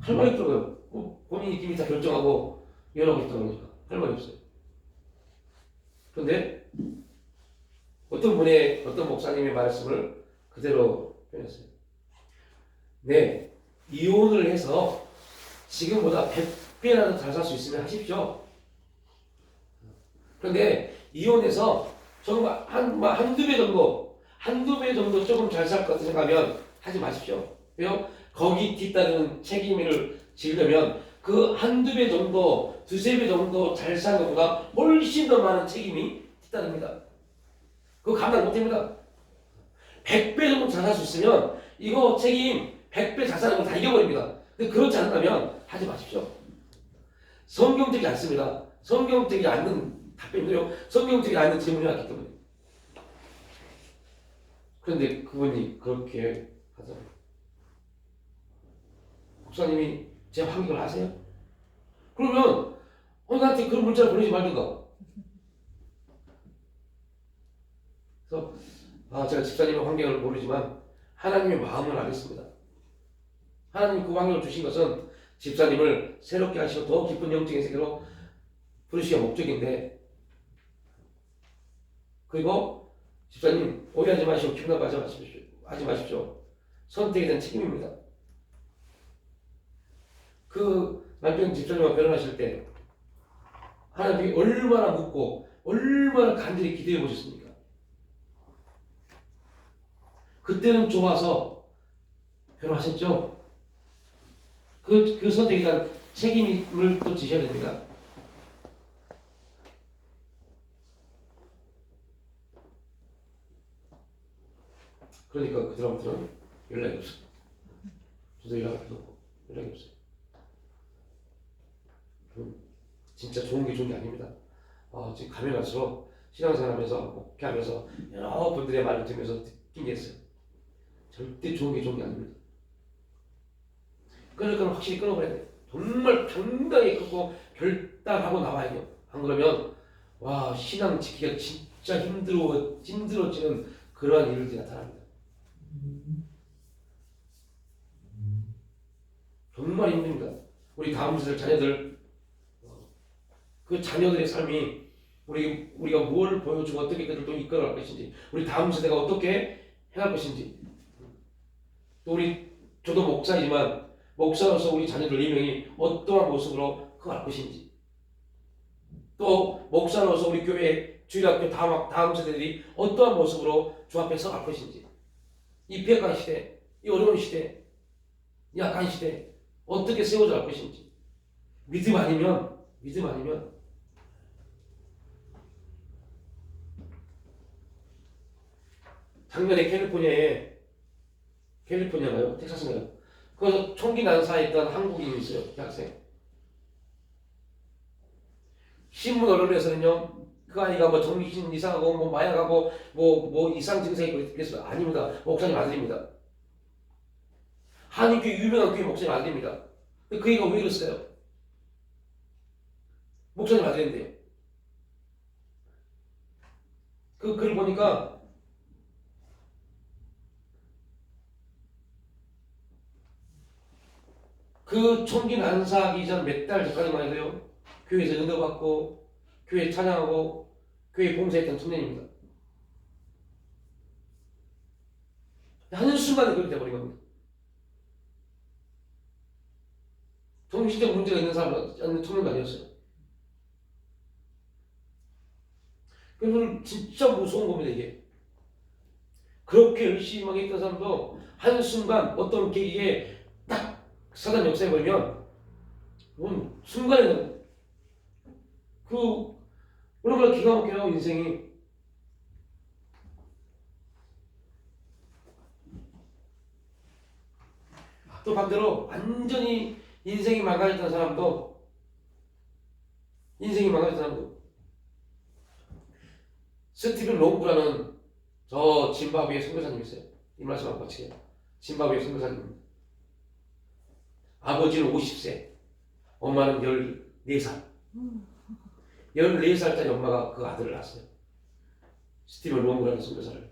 A: 할 말이 없더라고요. 본인이 이미 다 결정하고 이혼하고 싶다고 그러니까 할 말이 없어요. 그런데 어떤 목사님의 말씀을 그대로 표현했어요. 네, 이혼을 해서 지금보다 100배라도 잘 살 수 있으면 하십시오. 그런데 이혼해서 정말 한두 배 정도 조금 잘 살 것 같은 생각하면 하지 마십시오. 왜요? 거기 뒤따르는 책임을 지려면 그 한두 배 정도, 두세 배 정도 잘 사는 것보다 훨씬 더 많은 책임이 뒤따릅니다. 그거 감당 못합니다. 100배 정도 잘 살 수 있으면 이거 책임 100배 잘 사는 거 다 이겨버립니다. 근데 그렇지 않다면 하지 마십시오. 성경적이지 않습니다. 성경적이지 않는 답변이요. 성경적이지 않는 질문이 왔기 때문에. 그런데 그분이 그렇게 하잖아요. 목사님이 제 환경을 아세요? 그러면 나한테 그런 문자를 보내지 말든가. 그래서 제가 집사님의 환경을 모르지만 하나님의 마음을 알겠습니다. 하나님이 그 환경을 주신 것은 집사님을 새롭게 하시고 더 깊은 영적인 세계로 부르시기가 목적인데, 그리고 집사님 오해하지 마시고 기분 나빠하지 마십시오. 선택에 대한 책임입니다. 그 남편 집사님과 결혼하실 때 하나님이 얼마나 묻고 얼마나 간절히 기도해 보셨습니까? 그때는 좋아서 결혼하셨죠? 그 선택에 대한 책임을 또 지셔야 됩니다. 그러니까 그 사람들은 연락이 없어요. 저도 연락할 필요 없고 연락이 없어요. 진짜 좋은 게 아닙니다. 지금 가면 갈수록 신앙생활하면서 목회하면서 여러 분들의 말을 들으면서 느낀 게 있어요. 절대 좋은 게 아닙니다. 끊을 건 확실히 끊어버려야 돼요. 정말 당당히 끊고 결단하고 나와야 돼요. 안 그러면 신앙 지키기가 진짜 힘들어지는 그러한 일들이 나타납니다. 정말 힘듭니다. 우리 다음 세대 자녀들, 그 자녀들의 삶이 우리가 뭘 보여주고 어떻게 그들을 또 이끌어갈 것인지, 우리 다음 세대가 어떻게 해갈 것인지, 또 저도 목사이지만 목사로서 우리 자녀들 4명이 어떠한 모습으로 커갈 것인지, 또 목사로서 우리 교회 주일학교 다음 세대들이 어떠한 모습으로 주 앞에 서갈 것인지, 이 폐역한 시대, 이 어려운 시대, 이 약한 시대 어떻게 세워져 갈 것인지, 믿음 아니면 작년에 캘리포니아가요? 텍사스인가요? 거기서 총기 난사에 있던 한국인이 있어요. 대학생. 신문 언론에서는요, 그 아이가 뭐 정신 이상하고 뭐 마약하고 뭐 이상 증상이 있고 그래서 아닙니다. 목사님 아들입니다. 한인교회 유명한 교회 목사님 아들입니다. 그 애가 왜 그랬어요? 목사님 아들인데요. 그 글 보니까 그 총기 난사하기 전 몇 달 전까지만 해도요, 교회에서 은혜받고 교회 찬양하고 교회 봉사했던 청년입니다. 한순간에 그렇게 돼버린 겁니다. 정신적 문제가 있는 청년도 아니었어요. 그래서 진짜 무서운 겁니다, 이게. 그렇게 열심히 했던 사람도 한순간 어떤 계기에 딱 사단 역사에 걸면 순간에는 얼마나 기가 막혀요, 인생이. 또 반대로 완전히 인생이 망가졌던 사람도 스티븐 롱프라는 저 짐바브웨 선교사님 있어요. 이 말씀 한번 같이 해요. 짐바브웨 선교사님. 아버지는 50세, 엄마는 14살. 14살짜리 엄마가 그 아들을 낳았어요. 스티븐 롱프라는 선교사를.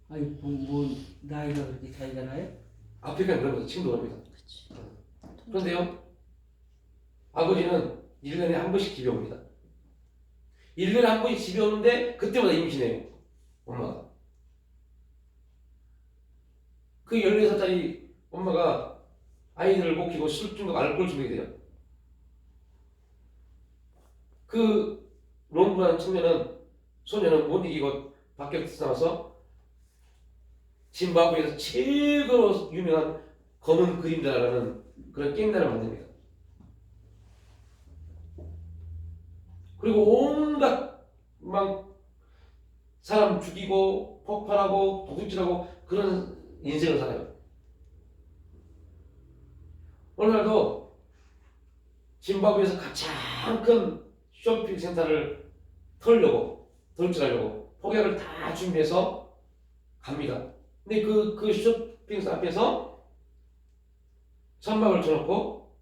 B: 아니 뭐 나이가 그렇게 차이가 나요?
A: 아프리카는 그런 거죠. 친구합니다. 그런데요, 아버지는 1년에 한 번씩 집에 옵니다. 1년에 한 번씩 집에 오는데 그때마다 임신해요, 엄마가. 그 14살짜리 엄마가 아이들을 못 키고 술 중독, 알코올 중독이 돼요. 그 롱브라는 소녀는 못 이기고 밖에 나와서 짐바브웨에서 최고로 유명한 검은 그림자라는 그런 게임단을 만듭니다. 그리고 온갖 막 사람 죽이고 폭발하고 도둑질하고 그런 인생을 살아요. 어느 날도 짐바브웨에서 가장 큰 쇼핑센터를 털으려고 폭약을 다 준비해서 갑니다. 근데 그 쇼핑센터 앞에서 천막을 쳐놓고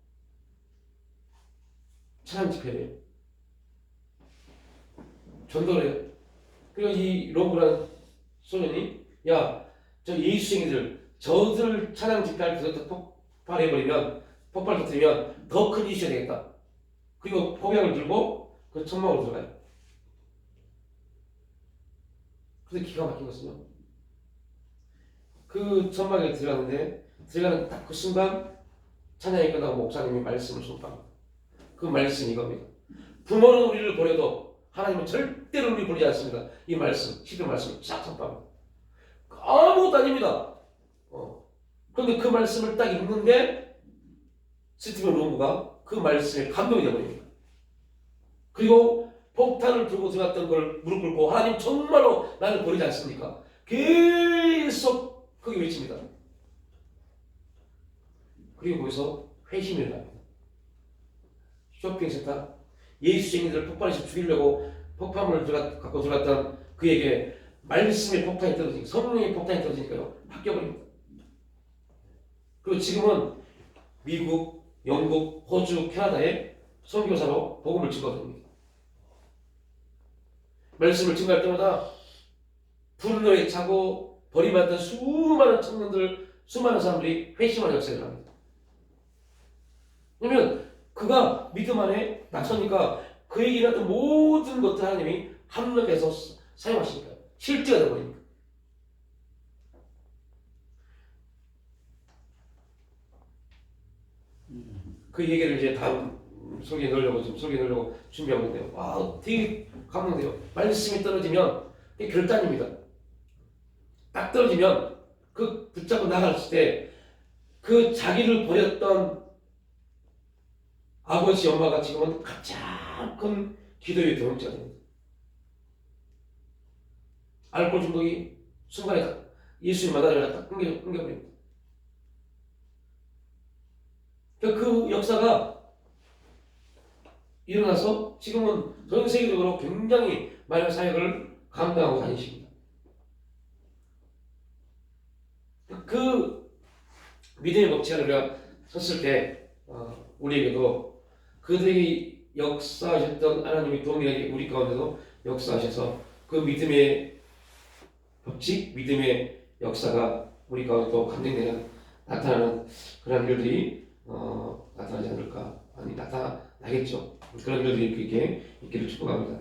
A: 차량 집회를 해요. 전도를 해요. 그리고 이 로브라는 소년이 야, 저 예수쟁이들 저들 차량 집회할 때 폭발 터뜨리면 더 큰 이슈가 되겠다. 그리고 폭약을 들고 그 천막으로 들어가요. 근데 기가 막힌 것은요. 그 천막에 들어가는 딱 그 순간 찬양이 끝나고 목사님이 말씀을 선포합니다. 그 말씀이 이겁니다. 부모는 우리를 버려도 하나님은 절대로 우리 버리지 않습니다. 이 말씀, 10의 말씀을 쫙 선포합니다. 아무것도 아닙니다. 그런데 그 말씀을 딱 읽는데 스티븐 로무가 그 말씀에 감동이 되어버립니다. 그리고 폭탄을 들고 들어갔던 걸 무릎 꿇고 하나님 정말로 나를 버리지 않습니까? 계속 거기 외칩니다. 그리고 거기서 회심을 합니다. 쇼핑센터 예수쟁이들을 폭발해서 죽이려고 폭탄을 갖고 들어갔던 그에게 말씀의 폭탄이 떨어지니까 성령의 폭탄이 떨어지니까요 바뀌어버립니다. 그리고 지금은 미국, 영국, 호주, 캐나다에 선교사로 복음을 증거합니다. 말씀을 증거할 때마다 분노에 차고 버림받은 수많은 청년들, 수많은 사람들이 회심하는 역사를 합니다. 왜냐면 그가 믿음 안에 낙서니까 그에게 일어났던 모든 것들 하나님이 합력해서 사용하시니까 실제가 되어버립니다. 그 얘기를 이제 다음 설교에 넣으려고 준비하고 있는데요. 와, 되게 감동돼요. 말씀이 떨어지면 이게 결단입니다. 딱 떨어지면 그 붙잡고 나갔을 때 그 자기를 버렸던 아버지, 엄마가 지금은 가장 큰 기도의 동역자가 됩니다. 알코올 중독이 순간에 예수님 만나자마자 딱 끊겨버립니다. 그 역사가 일어나서 지금은 전 세계적으로 굉장히 많은 사역을 감당하고 다니십니다. 그 믿음의 법칙을 우리가 섰을 때 우리에게도 그들이 역사하셨던 하나님의 동일하게 우리 가운데도 역사하셔서 그 믿음의 법칙, 믿음의 역사가 우리 가운데도 감정되는 나타나는 그런 일들이 나타나지 않을까? 아니 나타나겠죠. 그런 일들이 이렇게 있기를 축복합니다.